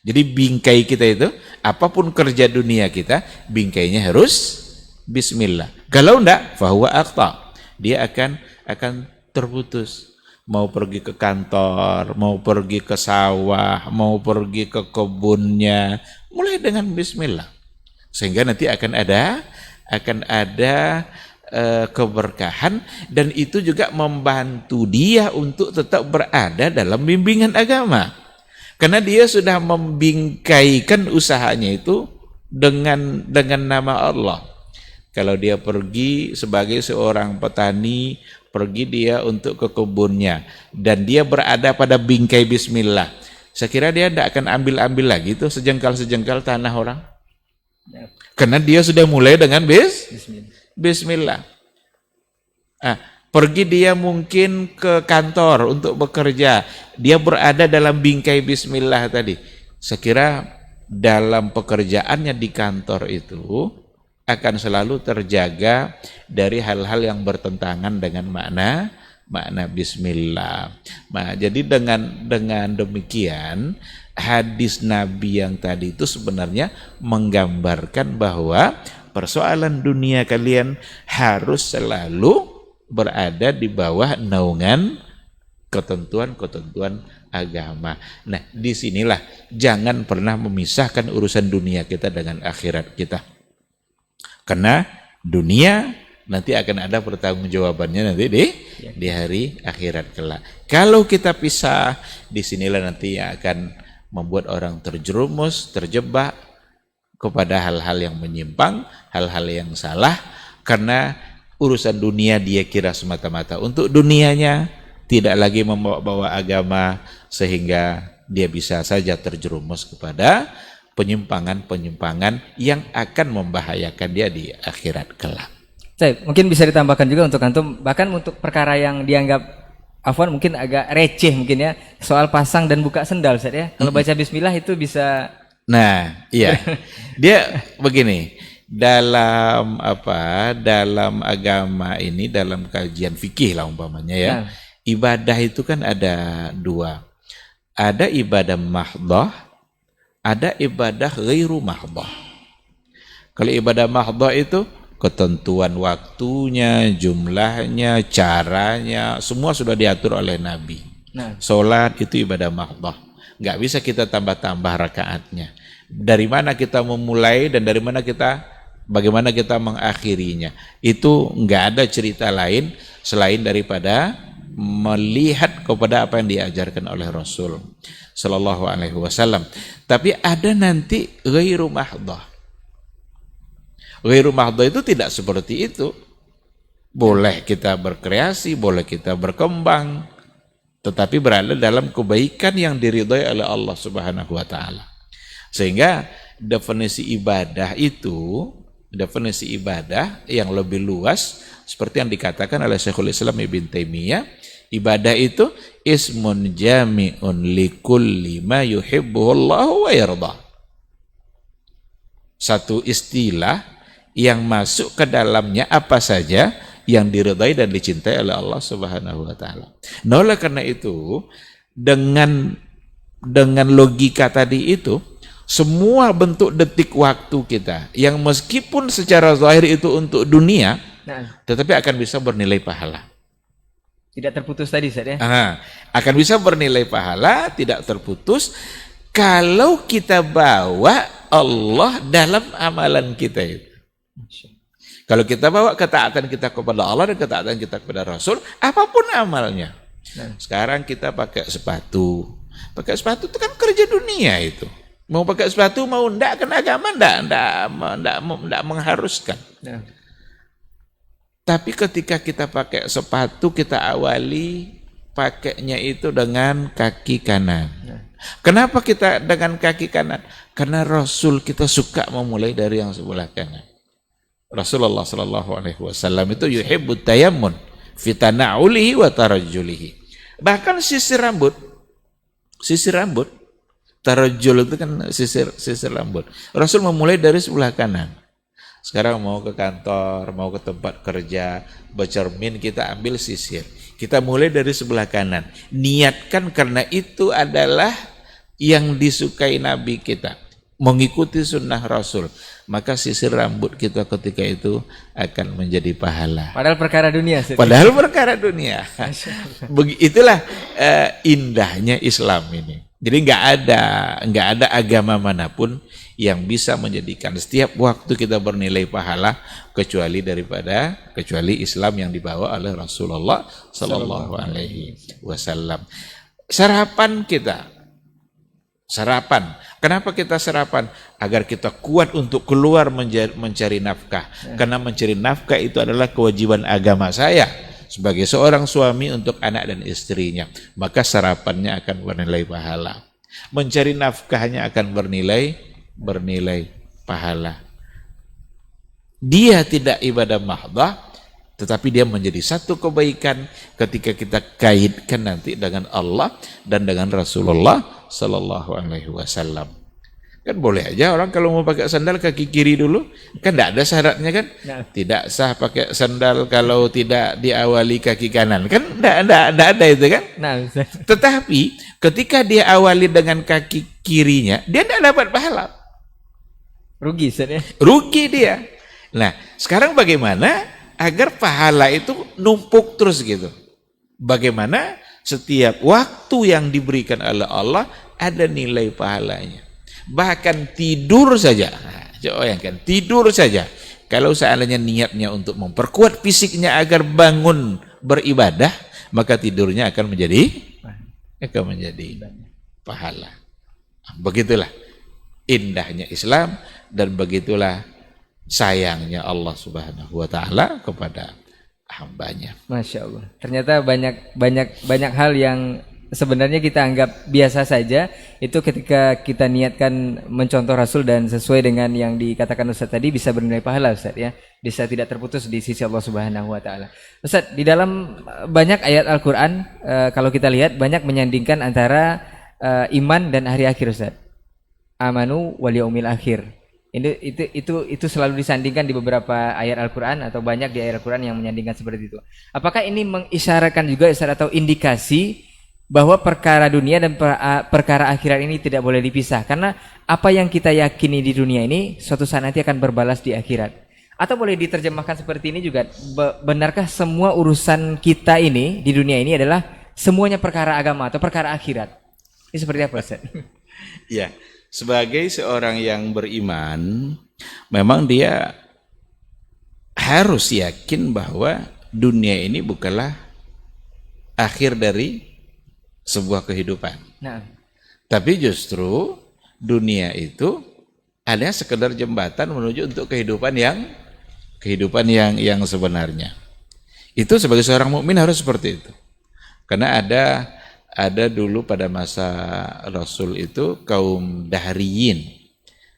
Jadi bingkai kita itu, apapun kerja dunia kita, bingkainya harus bismillah. Kalau enggak, fahuwa aqta. Dia akan terputus. Mau pergi ke kantor, mau pergi ke sawah, mau pergi ke kebunnya, mulai dengan bismillah. Sehingga nanti akan ada keberkahan, dan itu juga membantu dia untuk tetap berada dalam bimbingan agama. Karena dia sudah membingkaikan usahanya itu dengan nama Allah. Kalau dia pergi sebagai seorang petani, pergi dia untuk ke kebunnya, dan dia berada pada bingkai bismillah, saya kira dia tidak akan ambil lagi tuh sejengkal-sejengkal tanah orang. Karena dia sudah mulai dengan bismillah. Pergi dia mungkin ke kantor untuk bekerja, dia berada dalam bingkai bismillah tadi. Saya kira dalam pekerjaannya di kantor itu akan selalu terjaga dari hal-hal yang bertentangan dengan makna bismillah. Nah, jadi dengan demikian hadis Nabi yang tadi itu sebenarnya menggambarkan bahwa persoalan dunia kalian harus selalu berada di bawah naungan ketentuan-ketentuan agama. Nah, disinilah jangan pernah memisahkan urusan dunia kita dengan akhirat kita. Karena dunia nanti akan ada pertanggungjawabannya nanti di hari akhirat kelak. Kalau kita pisah, disinilah nanti yang akan membuat orang terjerumus, terjebak kepada hal-hal yang menyimpang, hal-hal yang salah, karena urusan dunia dia kira semata-mata untuk dunianya, tidak lagi membawa agama, sehingga dia bisa saja terjerumus kepada penyimpangan-penyimpangan yang akan membahayakan dia di akhirat kelak. Mungkin bisa ditambahkan juga untuk antum, bahkan untuk perkara yang dianggap afwan mungkin agak receh mungkin ya, soal pasang dan buka sendal Ustaz ya. Kalau baca bismillah itu bisa. Nah, iya. Dia begini, dalam agama ini, dalam kajian fikih lah umpamanya ya. Ibadah itu kan ada dua. Ada ibadah mahdhah, ada ibadah ghairu mahdhah. Kalau ibadah mahdhah itu ketentuan waktunya, jumlahnya, caranya, semua sudah diatur oleh Nabi. Sholat itu ibadah mahdhah. Nggak bisa kita tambah-tambah rakaatnya. Dari mana kita memulai dan dari mana bagaimana kita mengakhirinya. Itu nggak ada cerita lain selain daripada melihat kepada apa yang diajarkan oleh Rasul Sallallahu Alaihi Wasallam. Tapi ada nanti ghairu mahdhah. Ghairu mahdhah itu tidak seperti itu. Boleh kita berkreasi, boleh kita berkembang, tetapi berada dalam kebaikan yang diridhai oleh Allah Subhanahu wa taala. Sehingga definisi ibadah yang lebih luas seperti yang dikatakan oleh Syekhul Islam Ibn Taimiyah, ibadah itu ismun jami'un likulli ma yuhibbuhullahu wa yarda. Satu istilah yang masuk ke dalamnya apa saja yang diridhai dan dicintai oleh Allah Subhanahu wa taala. Nah, oleh karena itu dengan logika tadi itu, semua bentuk detik waktu kita yang meskipun secara zahir itu untuk dunia, tetapi akan bisa bernilai pahala. Tidak terputus tadi Ustaz ya. Akan bisa bernilai pahala, tidak terputus kalau kita bawa Allah dalam amalan kita itu. Kalau kita bawa ketaatan kita kepada Allah dan ketaatan kita kepada Rasul, apapun amalnya. Sekarang kita pakai sepatu. Pakai sepatu itu kan kerja dunia itu. Mau pakai sepatu mau enggak, kan agama enggak mengharuskan. Tapi ketika kita pakai sepatu, kita awali pakainya itu dengan kaki kanan. Kenapa kita dengan kaki kanan? Karena Rasul kita suka memulai dari yang sebelah kanan. Rasulullah Sallallahu Alaihi Wasallam itu yuhibbut tayammun fi tana'ulihi wa tarajjulihi. Bahkan sisir rambut, tarajjul itu kan sisir rambut. Rasul memulai dari sebelah kanan. Sekarang mau ke kantor, mau ke tempat kerja, bercermin, kita ambil sisir. Kita mulai dari sebelah kanan. Niatkan karena itu adalah yang disukai Nabi kita. Mengikuti sunnah Rasul. Maka sisir rambut kita ketika itu akan menjadi pahala. Padahal perkara dunia. Padahal perkara dunia. Itulah indahnya Islam ini. Jadi nggak ada agama manapun yang bisa menjadikan setiap waktu kita bernilai pahala kecuali Islam yang dibawa oleh Rasulullah Sallallahu Alaihi Wasallam. Sarapan. Kenapa kita sarapan? Agar kita kuat untuk keluar mencari nafkah. Karena mencari nafkah itu adalah kewajiban agama saya sebagai seorang suami untuk anak dan istrinya. Maka sarapannya akan bernilai pahala. Mencari nafkahnya akan bernilai pahala. Dia tidak ibadah mahdhah, tetapi dia menjadi satu kebaikan ketika kita kaitkan nanti dengan Allah dan dengan Rasulullah Sallallahu Alaihi Wasallam. Kan boleh aja orang kalau mau pakai sandal kaki kiri dulu, kan tidak ada syaratnya kan? Tidak sah pakai sandal kalau tidak diawali kaki kanan, kan tidak ada itu kan? Tetapi ketika dia awali dengan kaki kirinya, dia tidak dapat pahala. Rugi ya? Rugi dia. Nah, sekarang bagaimana agar pahala itu numpuk terus gitu? Bagaimana Setiap waktu yang diberikan oleh Allah ada nilai pahalanya. Bahkan tidur saja. Nah, coba bayangkan, tidur saja. Kalau seandainya niatnya untuk memperkuat fisiknya agar bangun beribadah, maka tidurnya akan menjadi pahala. Begitulah indahnya Islam dan begitulah sayangnya Allah Subhanahu wa taala kepada hambanya. Masya Allah. Ternyata banyak hal yang sebenarnya kita anggap biasa saja, itu ketika kita niatkan mencontoh Rasul dan sesuai dengan yang dikatakan Ustaz tadi bisa bernilai pahala Ustaz ya. Bisa tidak terputus di sisi Allah Subhanahu wa taala. Ustaz, di dalam banyak ayat Al-Qur'an kalau kita lihat banyak menyandingkan antara iman dan hari akhir Ustaz. Amanu wal yaumil akhir. Itu selalu disandingkan di beberapa ayat Al-Quran atau banyak di ayat Al-Quran yang menyandingkan seperti itu. Apakah ini mengisyaratkan juga atau indikasi bahwa perkara dunia dan perkara akhirat ini tidak boleh dipisah? Karena apa yang kita yakini di dunia ini suatu saat nanti akan berbalas di akhirat. Atau boleh diterjemahkan seperti ini juga, benarkah semua urusan kita ini di dunia ini adalah semuanya perkara agama atau perkara akhirat? Ini seperti apa Ustaz? Ya. Sebagai seorang yang beriman, memang dia harus yakin bahwa dunia ini bukanlah akhir dari sebuah kehidupan. Nah. Tapi justru dunia itu ada sekedar jembatan menuju untuk kehidupan yang sebenarnya. Itu sebagai seorang mukmin harus seperti itu. Karena ada dulu pada masa Rasul itu kaum Dahriyin.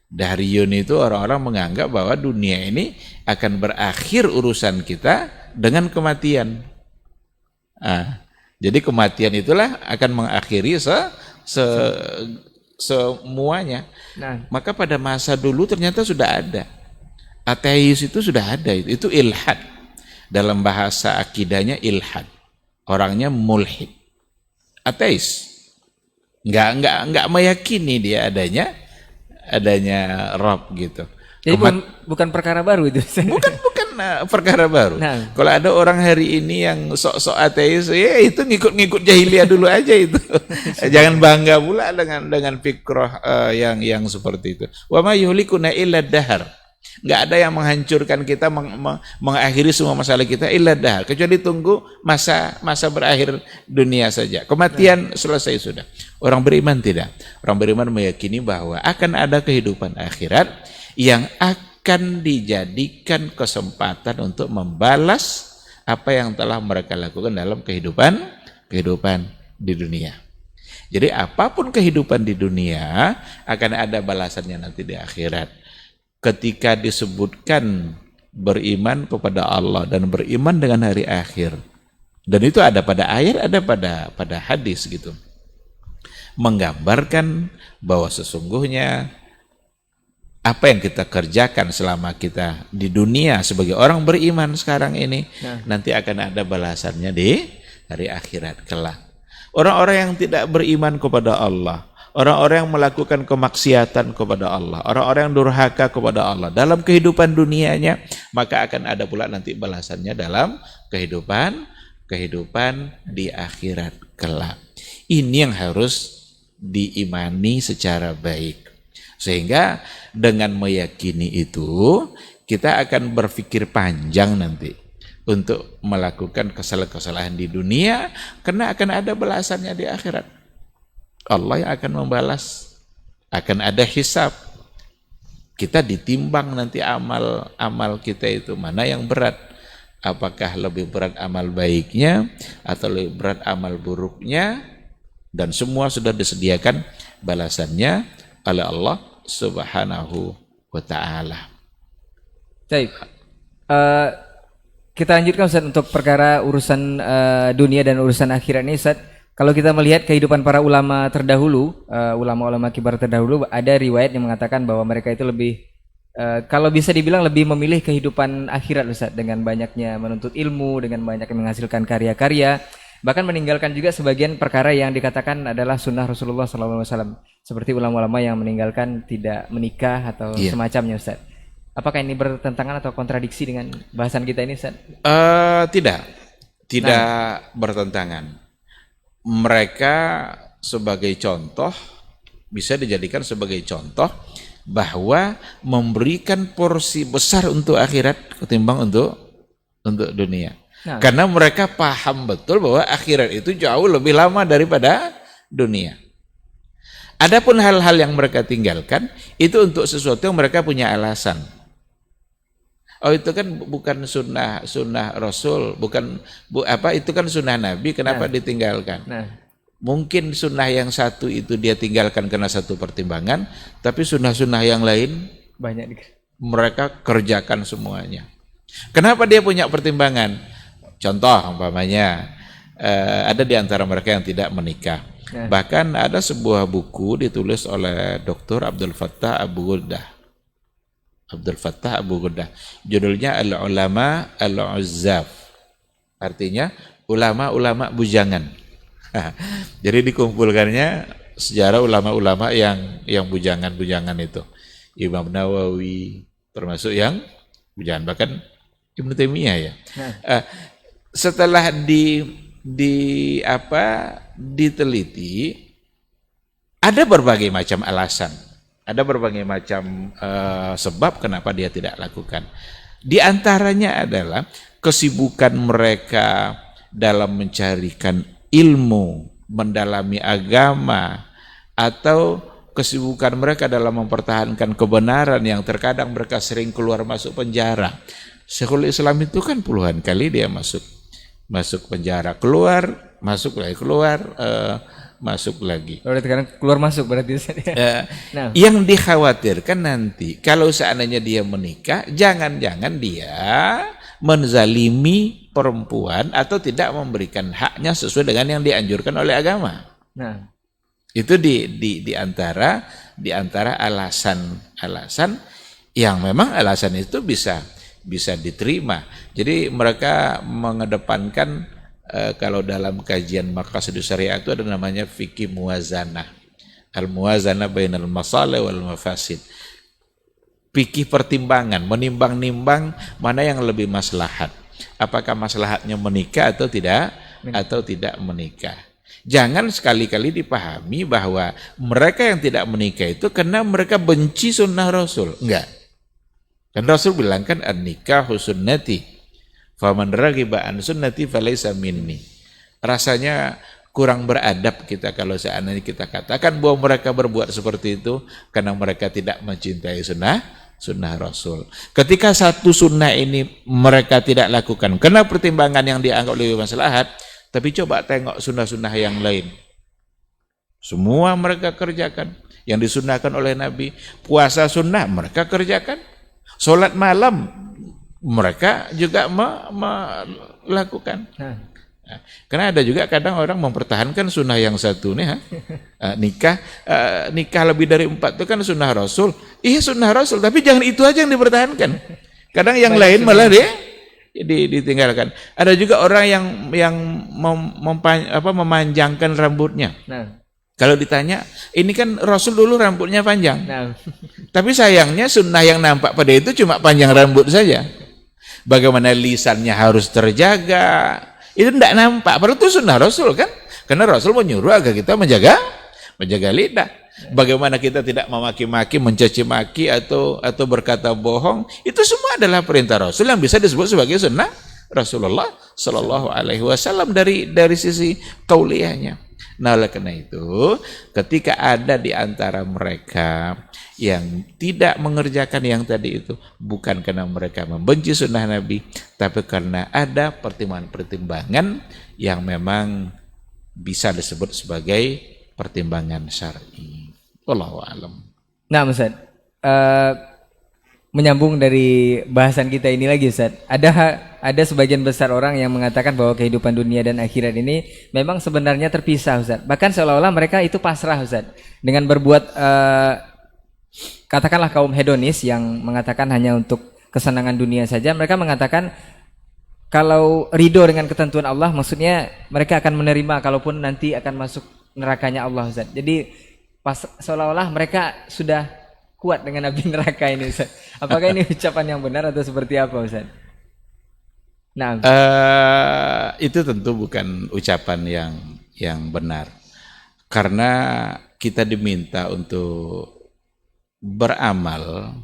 Dahriyun itu orang-orang menganggap bahwa dunia ini akan berakhir urusan kita dengan kematian. Jadi kematian itulah akan mengakhiri semuanya. Nah, maka pada masa dulu ternyata sudah ada. Ateis itu sudah ada. Itu ilhad. Dalam bahasa akidahnya ilhad. Orangnya mulhid. Ateis, nggak meyakini dia adanya Rabb gitu. Jadi bukan perkara baru itu. Bukan perkara baru. Nah. Kalau ada orang hari ini yang sok-sok ateis, ya itu ngikut jahiliyah dulu aja itu. Jangan bangga pula dengan fikrah yang seperti itu. Wa ma yuhlikuna illa dahar. Nggak ada yang menghancurkan kita, mengakhiri semua masalah kita illa dahar, kecuali tunggu masa berakhir dunia saja. Kematian selesai sudah. Orang beriman tidak. Orang beriman meyakini bahwa akan ada kehidupan akhirat yang akan dijadikan kesempatan untuk membalas apa yang telah mereka lakukan dalam kehidupan di dunia. Jadi apapun kehidupan di dunia akan ada balasannya nanti di akhirat. Ketika disebutkan beriman kepada Allah dan beriman dengan hari akhir, dan itu ada pada ayat, ada pada hadis gitu, menggambarkan bahwa sesungguhnya apa yang kita kerjakan selama kita di dunia sebagai orang beriman sekarang ini, nanti akan ada balasannya di hari akhirat kelak. Orang-orang yang tidak beriman kepada Allah, orang-orang yang melakukan kemaksiatan kepada Allah, orang-orang yang durhaka kepada Allah dalam kehidupan dunianya, maka akan ada pula nanti balasannya dalam kehidupan di akhirat kelak. Ini yang harus diimani secara baik. Sehingga dengan meyakini itu, kita akan berpikir panjang nanti untuk melakukan kesalahan-kesalahan di dunia, karena akan ada balasannya di akhirat. Allah yang akan membalas, akan ada hisab. Kita ditimbang nanti amal kita itu mana yang berat. Apakah lebih berat amal baiknya atau lebih berat amal buruknya, dan semua sudah disediakan balasannya oleh Allah Subhanahu wa taala. Baik. Kita lanjutkan Ustaz untuk perkara urusan dunia dan urusan akhirat ini Ustaz. Kalau kita melihat kehidupan para ulama terdahulu, ulama-ulama kibar terdahulu, ada riwayat yang mengatakan bahwa mereka itu lebih, kalau bisa dibilang lebih memilih kehidupan akhirat Ustaz, dengan banyaknya menuntut ilmu, dengan banyaknya menghasilkan karya-karya, bahkan meninggalkan juga sebagian perkara yang dikatakan adalah sunnah Rasulullah SAW, seperti ulama-ulama yang meninggalkan tidak menikah atau semacamnya Ustaz. Apakah ini bertentangan atau kontradiksi dengan bahasan kita ini Ustaz? Tidak bertentangan. mereka sebagai contoh, bisa dijadikan sebagai contoh bahwa memberikan porsi besar untuk akhirat ketimbang untuk dunia. Nah. Karena mereka paham betul bahwa akhirat itu jauh lebih lama daripada dunia. Adapun hal-hal yang mereka tinggalkan itu untuk sesuatu yang mereka punya alasan. Oh, itu kan bukan sunnah Rasul, itu kan sunnah Nabi, kenapa ditinggalkan? Nah. Mungkin sunnah yang satu itu dia tinggalkan karena satu pertimbangan, tapi sunnah-sunnah yang lain banyak mereka kerjakan semuanya. Kenapa dia punya pertimbangan? Contoh umpamanya ada di antara mereka yang tidak menikah. Nah. Bahkan ada sebuah buku ditulis oleh Dr. Abdul Fattah Abu Ghuddah. Judulnya Al-Ulama Al-Uzzaf. Artinya ulama-ulama bujangan. Jadi dikumpulkannya sejarah ulama-ulama yang bujangan-bujangan itu. Imam Nawawi termasuk yang bujangan, bahkan Ibnu Taimiyah ya. Setelah diteliti, ada berbagai macam alasan, ada berbagai macam sebab kenapa dia tidak lakukan. Di antaranya adalah kesibukan mereka dalam mencarikan ilmu, mendalami agama, atau kesibukan mereka dalam mempertahankan kebenaran yang terkadang mereka sering keluar masuk penjara. Syekhul Islam itu kan puluhan kali dia masuk penjara, keluar, masuk lagi, keluar, masuk lagi. Berarti sekarang keluar masuk berarti. Nah. Yang dikhawatirkan nanti kalau seandainya dia menikah, jangan-jangan dia menzalimi perempuan atau tidak memberikan haknya sesuai dengan yang dianjurkan oleh agama. Nah, itu di antara alasan yang memang alasan itu bisa diterima. Jadi mereka mengedepankan kalau dalam kajian maqasidus syariah itu ada namanya fikih muwazanah. Al-muwazanah bainal masalih wal mafasid. Fikih pertimbangan, menimbang-nimbang mana yang lebih maslahat. Apakah maslahatnya menikah atau tidak menikah. Jangan sekali-kali dipahami bahwa mereka yang tidak menikah itu karena mereka benci sunnah Rasul. Enggak. Dan Rasul bilang kan an-nikahu sunnati. Faman raghiba an sunnati falaysa minni. Rasanya kurang beradab kita kalau seandainya kita katakan bahwa mereka berbuat seperti itu karena mereka tidak mencintai sunnah Rasul. Ketika satu sunnah ini mereka tidak lakukan karena pertimbangan yang dianggap lebih maslahat, tapi coba tengok sunnah-sunnah yang lain. Semua mereka kerjakan. Yang disunnahkan oleh Nabi. Puasa sunnah mereka kerjakan. Sholat malam mereka juga melakukan. Karena ada juga kadang orang mempertahankan sunnah yang satu nih, nikah lebih dari 4 itu kan sunnah Rasul. Iya sunnah Rasul, tapi jangan itu aja yang dipertahankan. Kadang yang lain malah ditinggalkan. Ada juga orang yang memanjangkan rambutnya. Nah. Kalau ditanya, ini kan Rasul dulu rambutnya panjang. Nah. Tapi sayangnya sunnah yang nampak pada itu cuma panjang rambut saja. Bagaimana lisannya harus terjaga, itu tidak nampak. Padahal itu sunnah Rasul kan? Karena Rasul menyuruh agar kita menjaga lidah. Bagaimana kita tidak memaki-maki, mencaci maki atau berkata bohong, itu semua adalah perintah Rasul yang bisa disebut sebagai sunnah Rasulullah Shallallahu Alaihi Wasallam dari sisi qauliyahnya. Nah, oleh karena itu, ketika ada di antara mereka yang tidak mengerjakan yang tadi itu, bukan karena mereka membenci sunnah Nabi, tapi karena ada pertimbangan-pertimbangan yang memang bisa disebut sebagai pertimbangan syar'i. Wallahu a'lam. Nah, Ustaz, menyambung dari bahasan kita ini lagi, Ustaz. Ada sebagian besar orang yang mengatakan bahwa kehidupan dunia dan akhirat ini memang sebenarnya terpisah, Ustaz. Bahkan seolah-olah mereka itu pasrah, Ustaz, dengan berbuat katakanlah kaum hedonis yang mengatakan hanya untuk kesenangan dunia saja. Mereka mengatakan kalau ridho dengan ketentuan Allah, maksudnya mereka akan menerima kalaupun nanti akan masuk nerakanya Allah, Ustaz. Jadi seolah-olah mereka sudah kuat dengan api neraka ini, Ustaz. Apakah ini ucapan yang benar atau seperti apa, Ustaz? Nah, itu tentu bukan ucapan yang benar. Karena kita diminta untuk beramal,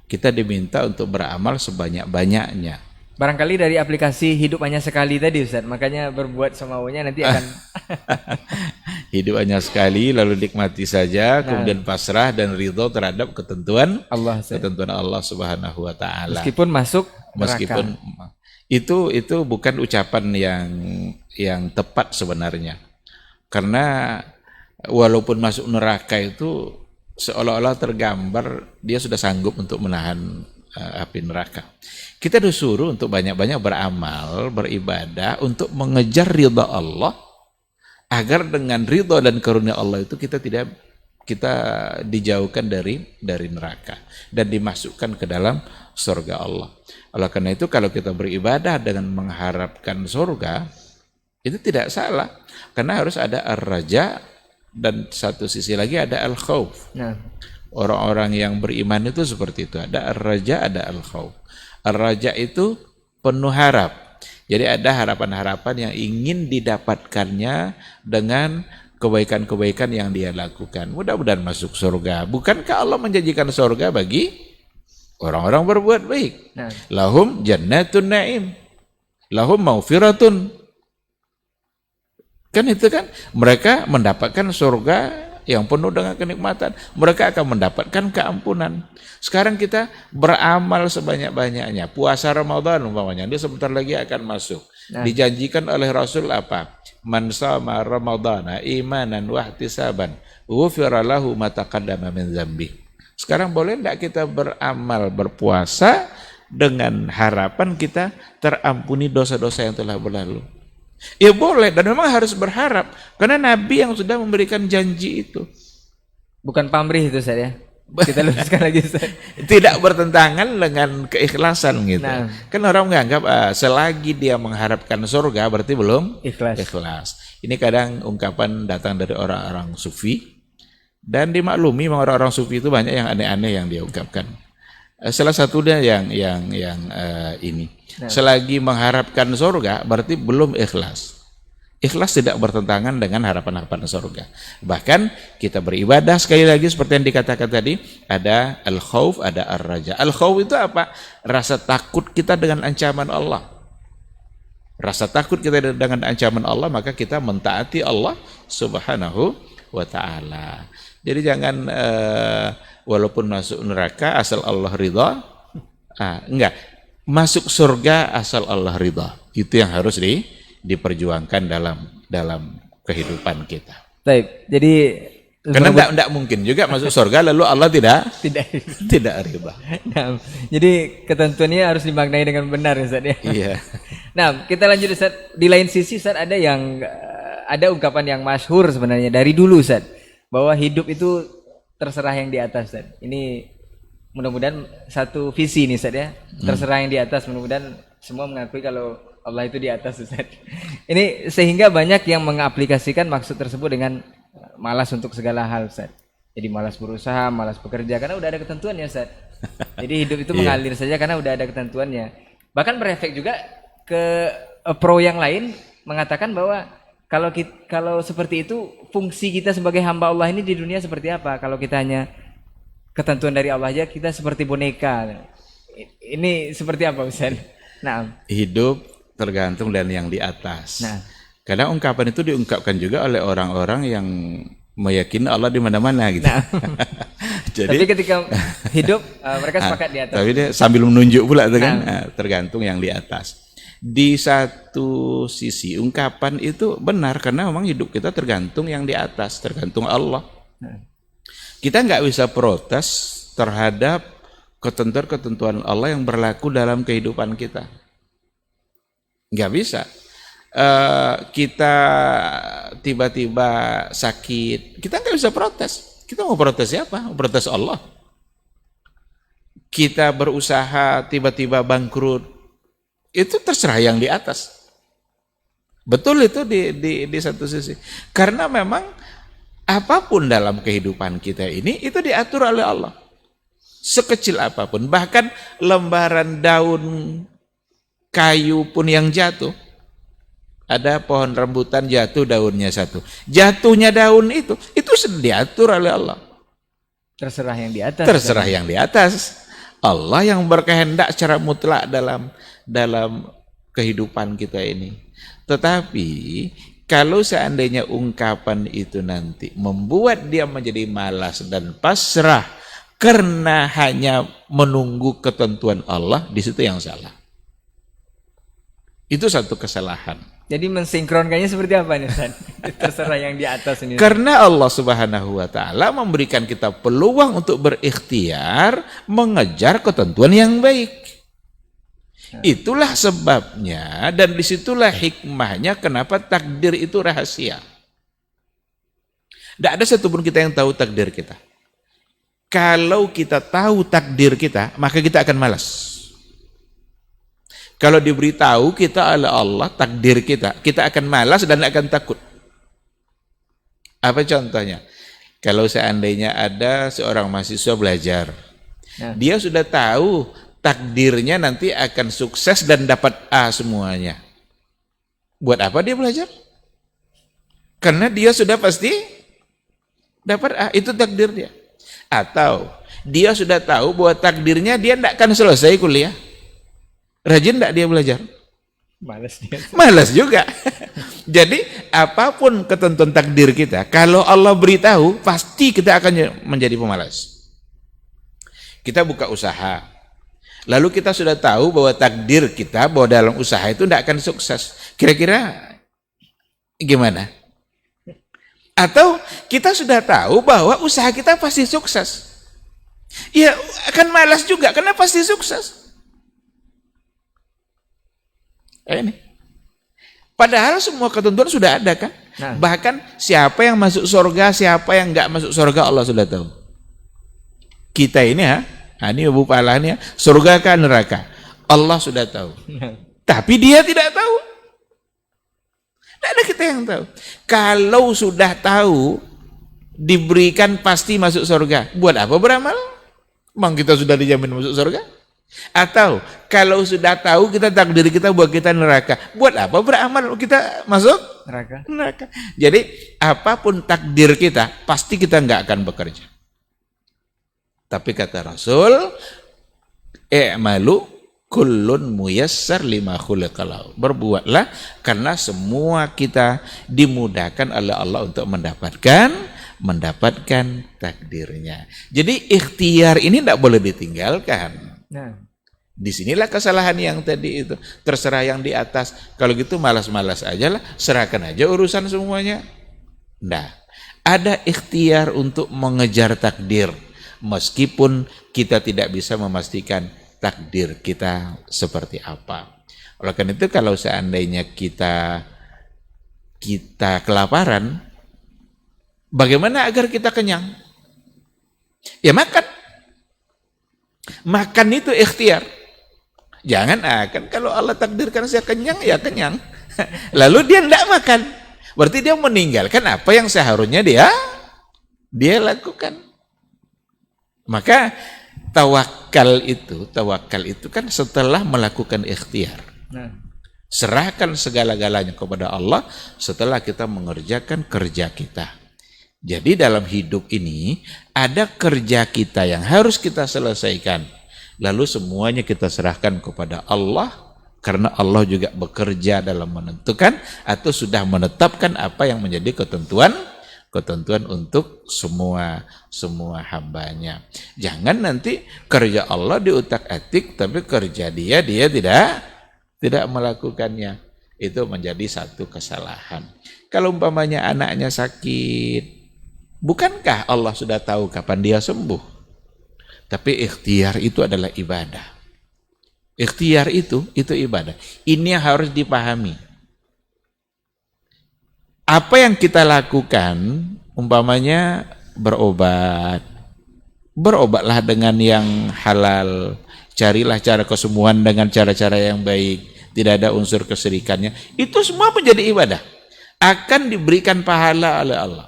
kita diminta untuk beramal sebanyak-banyaknya. Barangkali dari aplikasi hidup hanya sekali tadi Ustaz, makanya berbuat semaunya nanti akan Hidup hanya sekali, lalu nikmati saja, kemudian pasrah dan ridho terhadap ketentuan Allah Ustaz. ketentuan Allah Subhanahu wa taala. Meskipun masuk Meskipun neraka. itu bukan ucapan yang tepat sebenarnya. Karena walaupun masuk neraka itu seolah-olah tergambar dia sudah sanggup untuk menahan api neraka. Kita disuruh untuk banyak-banyak beramal, beribadah untuk mengejar ridha Allah, agar dengan ridha dan karunia Allah itu kita dijauhkan dari neraka dan dimasukkan ke dalam surga Allah. Oleh karena itu kalau kita beribadah dengan mengharapkan surga, itu tidak salah, karena harus ada ar-raja dan satu sisi lagi ada al-khauf. Nah, Orang-orang yang beriman itu seperti itu, ada ar-raja, ada al-khauf. Ar-raja itu penuh harap. Jadi ada harapan-harapan yang ingin didapatkannya dengan kebaikan-kebaikan yang dia lakukan. Mudah-mudahan masuk surga. Bukankah Allah menjanjikan surga bagi orang-orang berbuat baik? nah. Lahum jannatun na'im, lahum maufiratun. Kan itu kan, mereka mendapatkan surga yang penuh dengan kenikmatan. Mereka akan mendapatkan keampunan. Sekarang kita beramal sebanyak-banyaknya. Puasa Ramadan umpamanya, dia sebentar lagi akan masuk. Nah. Dijanjikan oleh Rasul apa? Man shama Ramadana imanan wahtisaban ghufira lahu ma taqaddama min dzambi. Sekarang boleh enggak kita beramal berpuasa dengan harapan kita terampuni dosa-dosa yang telah berlalu? Ya boleh, dan memang harus berharap, karena Nabi yang sudah memberikan janji itu. Bukan pamrih itu Ustaz ya. Kita luruskan lagi Ustaz. Tidak bertentangan dengan keikhlasan gitu. Nah. Kan orang menganggap selagi dia mengharapkan surga berarti belum Ikhlas. Ini kadang ungkapan datang dari orang-orang sufi, dan dimaklumi orang-orang sufi itu banyak yang aneh-aneh yang dia ungkapkan. Salah satunya yang ini. Nah. Selagi mengharapkan surga berarti belum ikhlas. Ikhlas tidak bertentangan dengan harapan-harapan surga. Bahkan kita beribadah sekali lagi seperti yang dikatakan tadi, ada al-khauf, ada ar-raja. Al-khauf itu apa? Rasa takut kita dengan ancaman Allah. Rasa takut kita dengan ancaman Allah, maka kita mentaati Allah Subhanahu wa ta'ala. Jadi jangan walaupun masuk neraka asal Allah ridha. Enggak. Masuk surga asal Allah ridha. Itu yang harus diperjuangkan dalam kehidupan kita. Baik. Jadi karena tidak mungkin juga masuk surga lalu Allah tidak ridha. Nah, jadi ketentuannya harus dimaknai dengan benar Ustaz ya. Iya. Nah, kita lanjut Ustaz. Di lain sisi Ustaz ada ungkapan yang masyhur sebenarnya dari dulu Ustaz, bahwa hidup itu terserah yang di atas Ustaz. Ini mudah-mudahan satu visi nih Ustaz ya. Terserah yang di atas, mudah-mudahan semua mengakui kalau Allah itu di atas Ustaz. Ini sehingga banyak yang mengaplikasikan maksud tersebut dengan malas untuk segala hal Ustaz. Jadi malas berusaha, malas bekerja karena udah ada ketentuannya Ustaz. Jadi hidup itu mengalir saja karena udah ada ketentuannya. Bahkan berefek juga ke pro yang lain mengatakan bahwa kalau seperti itu fungsi kita sebagai hamba Allah ini di dunia seperti apa? Kalau kita hanya ketentuan dari Allah aja kita seperti boneka. Ini seperti apa Ustaz? Nah, hidup tergantung dan yang di atas. Nah, kadang ungkapan itu diungkapkan juga oleh orang-orang yang meyakini Allah di mana-mana gitu. Nah. Jadi, tapi ketika hidup mereka sepakat di atas. Tapi dia sambil menunjuk pula itu kan, tergantung yang di atas. Di satu sisi ungkapan itu benar karena memang hidup kita tergantung yang di atas, tergantung Allah. Kita nggak bisa protes terhadap ketentuan-ketentuan Allah yang berlaku dalam kehidupan kita. Nggak bisa. Kita tiba-tiba sakit, kita nggak bisa protes. Kita mau protes siapa? Mau protes Allah. Kita berusaha tiba-tiba bangkrut, itu terserah yang di atas. Betul itu di satu sisi. Karena memang apapun dalam kehidupan kita ini itu diatur oleh Allah. Sekecil apapun, bahkan lembaran daun kayu pun yang jatuh, Ada pohon rambutan jatuh daunnya satu. Jatuhnya daun itu sudah diatur oleh Allah. Terserah yang di atas. Terserah yang di atas. Allah yang berkehendak secara mutlak dalam kehidupan kita ini. Tetapi kalau seandainya ungkapan itu nanti membuat dia menjadi malas dan pasrah karena hanya menunggu ketentuan Allah, di situ yang salah. Itu satu kesalahan. Jadi mensinkronkannya seperti apa nih Ustaz? Terserah yang di atas ini. Karena Allah Subhanahu wa taala memberikan kita peluang untuk berikhtiar mengejar ketentuan yang baik. Itulah sebabnya dan disitulah hikmahnya kenapa takdir itu rahasia. Tidak ada satupun kita yang tahu takdir kita. Kalau kita tahu takdir kita, maka kita akan malas. Kalau diberitahu kita oleh Allah takdir kita, kita akan malas dan akan takut. Apa contohnya? Kalau seandainya ada seorang mahasiswa belajar, dia sudah tahu takdirnya nanti akan sukses dan dapat A semuanya. Buat apa dia belajar? Karena dia sudah pasti dapat A, itu takdir dia. Atau dia sudah tahu bahwa takdirnya dia tidak akan selesai kuliah. Rajin tidak dia belajar? Malas dia. Malas juga. Jadi apapun ketentuan takdir kita, kalau Allah beritahu, pasti kita akan menjadi pemalas. Kita buka usaha, lalu kita sudah tahu bahwa takdir kita bahwa dalam usaha itu tidak akan sukses. Kira-kira gimana? Atau kita sudah tahu bahwa usaha kita pasti sukses. Ya akan malas juga karena pasti sukses. Ini. Padahal semua ketentuan sudah ada kan? Nah. Bahkan siapa yang masuk surga, siapa yang enggak masuk surga Allah sudah tahu. Kita ini ini Ibu Palanya, surga kan neraka. Allah sudah tahu. Tapi dia tidak tahu. Tidak ada kita yang tahu. Kalau sudah tahu, diberikan pasti masuk surga. Buat apa beramal? Memang kita sudah dijamin masuk surga? Atau kalau sudah tahu kita takdir kita buat kita neraka. Buat apa beramal kita masuk neraka? Jadi apapun takdir kita, pasti kita nggak akan bekerja. Tapi kata Rasul, i'malu kullun muyassar lima khuliqalahu. Berbuatlah karena semua kita dimudahkan oleh Allah untuk mendapatkan takdirnya. Jadi ikhtiar ini tidak boleh ditinggalkan. Nah, disinilah kesalahan yang tadi itu. Terserah yang di atas. Kalau gitu malas-malas aja lah, serahkan aja urusan semuanya. Nah, ada ikhtiar untuk mengejar takdir, meskipun kita tidak bisa memastikan takdir kita seperti apa. Oleh karena itu kalau seandainya kita kelaparan, bagaimana agar kita kenyang? Ya makan. Makan itu ikhtiar. Jangan kan kalau Allah takdirkan saya kenyang, ya kenyang. Lalu dia tidak makan. Berarti dia meninggalkan apa yang seharusnya dia lakukan. Maka tawakal itu kan setelah melakukan ikhtiar. Serahkan segala-galanya kepada Allah setelah kita mengerjakan kerja kita. Jadi dalam hidup ini ada kerja kita yang harus kita selesaikan. Lalu semuanya kita serahkan kepada Allah, karena Allah juga bekerja dalam menentukan atau sudah menetapkan apa yang menjadi ketentuan untuk semua hambanya. Jangan nanti kerja Allah diutak-atik tapi kerja dia tidak melakukannya. Itu menjadi satu kesalahan. Kalau umpamanya anaknya sakit, bukankah Allah sudah tahu kapan dia sembuh? Tapi ikhtiar itu adalah ibadah. Ikhtiar itu ibadah. Ini yang harus dipahami. Apa yang kita lakukan, umpamanya berobatlah dengan yang halal, carilah cara kesembuhan dengan cara-cara yang baik, tidak ada unsur kesyirikannya, itu semua menjadi ibadah, akan diberikan pahala oleh Allah.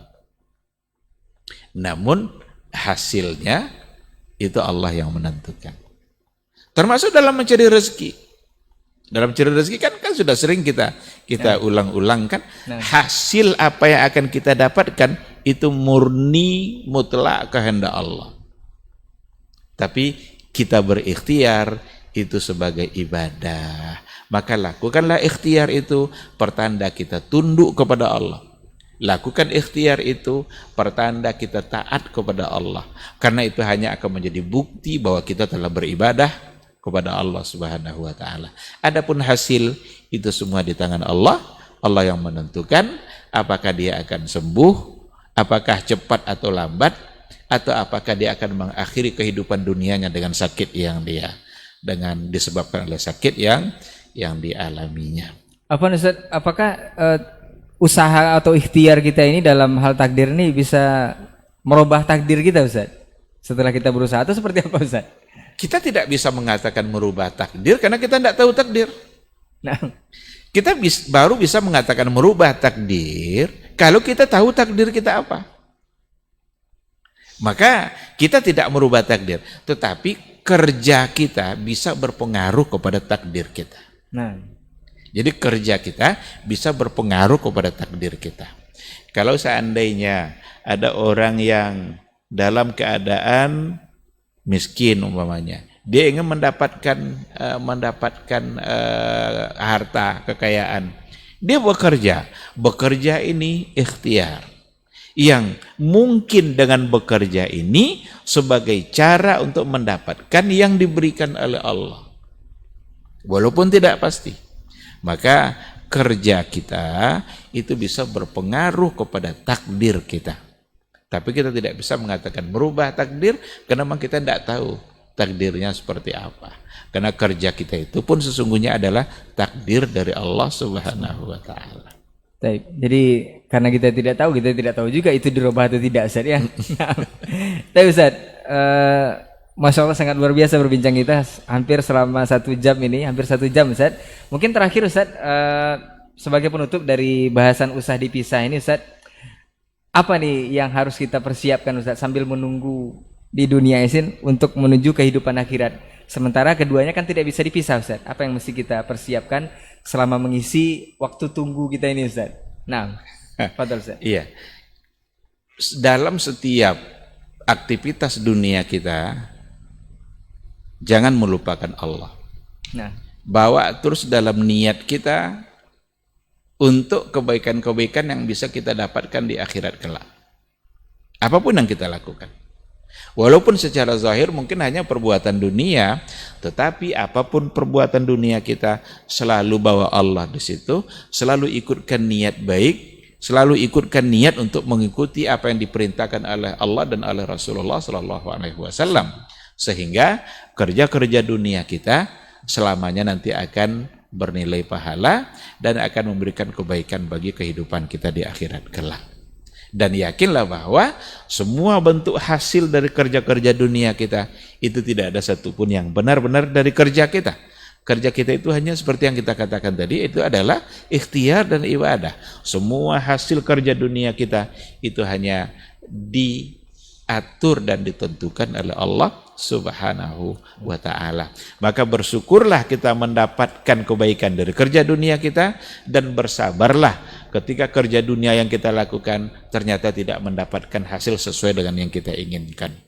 Namun hasilnya itu Allah yang menentukan. Termasuk dalam mencari rezeki. Dalam ciri rezeki kan sudah sering kita ulang-ulang kan. Nah. Hasil apa yang akan kita dapatkan itu murni mutlak kehendak Allah. Tapi kita berikhtiar itu sebagai ibadah. Maka lakukanlah ikhtiar itu pertanda kita tunduk kepada Allah. Lakukan ikhtiar itu pertanda kita taat kepada Allah. Karena itu hanya akan menjadi bukti bahwa kita telah beribadah kepada Allah Subhanahu wa taala. Adapun hasil itu semua di tangan Allah. Allah yang menentukan apakah dia akan sembuh, apakah cepat atau lambat, atau apakah dia akan mengakhiri kehidupan dunianya dengan sakit yang disebabkan oleh sakit yang dialaminya. Ustaz, apakah usaha atau ikhtiar kita ini dalam hal takdir ini bisa merubah takdir kita, Ustaz? Setelah kita berusaha atau seperti apa, Ustaz? Kita tidak bisa mengatakan merubah takdir karena kita tidak tahu takdir. Nah, kita baru bisa mengatakan merubah takdir kalau kita tahu takdir kita apa. Maka kita tidak merubah takdir, tetapi kerja kita bisa berpengaruh kepada takdir kita. nah, Jadi kerja kita bisa berpengaruh kepada takdir kita. Kalau seandainya ada orang yang dalam keadaan miskin umpamanya, dia ingin mendapatkan harta kekayaan, dia bekerja ini ikhtiar, yang mungkin dengan bekerja ini sebagai cara untuk mendapatkan yang diberikan oleh Allah, walaupun tidak pasti. Maka kerja kita itu bisa berpengaruh kepada takdir kita. Tapi kita tidak bisa mengatakan merubah takdir karena memang kita tidak tahu takdirnya seperti apa. Karena kerja kita itu pun sesungguhnya adalah takdir dari Allah Subhanahu wa taala. jadi karena kita tidak tahu juga itu dirubah atau tidak, Ustaz ya. Tapi Ustaz, Masya Allah sangat luar biasa berbincang kita hampir selama 1 jam ini, hampir 1 jam, Ustaz. Mungkin terakhir, Ustaz, sebagai penutup dari bahasan usah dipisah ini, Ustaz, apa nih yang harus kita persiapkan, Ustaz, sambil menunggu di dunia ini untuk menuju kehidupan akhirat? Sementara keduanya kan tidak bisa dipisah, Ustaz. Apa yang mesti kita persiapkan selama mengisi waktu tunggu kita ini, Ustaz? Nah, fadhal, Ustaz. Iya. Dalam setiap aktivitas dunia kita, jangan melupakan Allah. Nah, Bawa terus dalam niat kita untuk kebaikan-kebaikan yang bisa kita dapatkan di akhirat kelak. Apapun yang kita lakukan. Walaupun secara zahir mungkin hanya perbuatan dunia, tetapi apapun perbuatan dunia kita selalu bawa Allah di situ, selalu ikutkan niat baik, selalu ikutkan niat untuk mengikuti apa yang diperintahkan oleh Allah dan oleh Rasulullah SAW. Sehingga kerja-kerja dunia kita selamanya nanti akan bernilai pahala dan akan memberikan kebaikan bagi kehidupan kita di akhirat kelak. Dan yakinlah bahwa semua bentuk hasil dari kerja-kerja dunia kita itu tidak ada satupun yang benar-benar dari kerja kita. Kerja kita itu hanya seperti yang kita katakan tadi, itu adalah ikhtiar dan ibadah. Semua hasil kerja dunia kita itu hanya diatur dan ditentukan oleh Allah Subhanahu wa ta'ala. Maka bersyukurlah kita mendapatkan kebaikan dari kerja dunia kita, dan bersabarlah ketika kerja dunia yang kita lakukan ternyata tidak mendapatkan hasil sesuai dengan yang kita inginkan.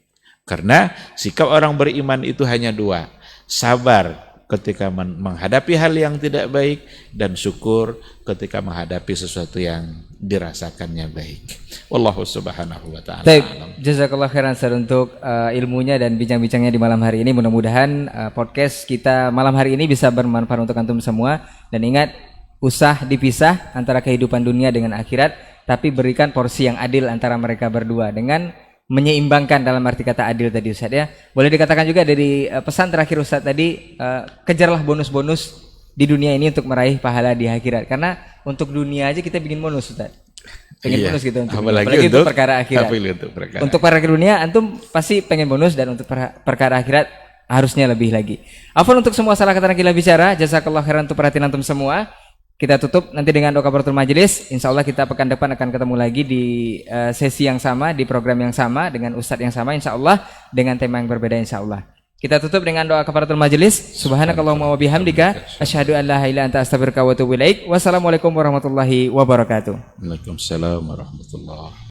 Karena sikap orang beriman itu hanya 2, sabar ketika menghadapi hal yang tidak baik, dan syukur ketika menghadapi sesuatu yang dirasakannya baik. Wallahu subhanahu wa ta'ala. Baik, jazakallah khairan Ustaz untuk ilmunya dan bincang-bincangnya di malam hari ini. Mudah-mudahan podcast kita malam hari ini bisa bermanfaat untuk antum semua. Dan ingat, usah dipisah antara kehidupan dunia dengan akhirat, tapi berikan porsi yang adil antara mereka berdua dengan menyeimbangkan, dalam arti kata adil tadi, Ustaz ya. Boleh dikatakan juga dari pesan terakhir Ustaz tadi, kejarlah bonus-bonus di dunia ini untuk meraih pahala di akhirat. Karena untuk dunia aja kita bikin bonus, Ustaz. Pengen bonus gitu untuk apalagi untuk perkara akhirat. Untuk perkara dunia antum pasti pengen bonus, dan untuk perkara akhirat harusnya lebih lagi. Afwan untuk semua salah kata Gila bicara. Jazakallah khairan untuk perhatian antum semua. Kita tutup nanti dengan doa kafaratul majelis. Insya Allah kita pekan depan akan ketemu lagi di sesi yang sama, di program yang sama, dengan ustadz yang sama, insya Allah dengan tema yang berbeda, insya Allah. Kita tutup dengan doa kafaratul majelis. Subhanakallahumma wa bihamdika asyhadu an la ilaha illa anta astaghfiruka wa atubu ilaik. Wassalamualaikum warahmatullahi wabarakatuh. Waalaikumsalam warahmatullahi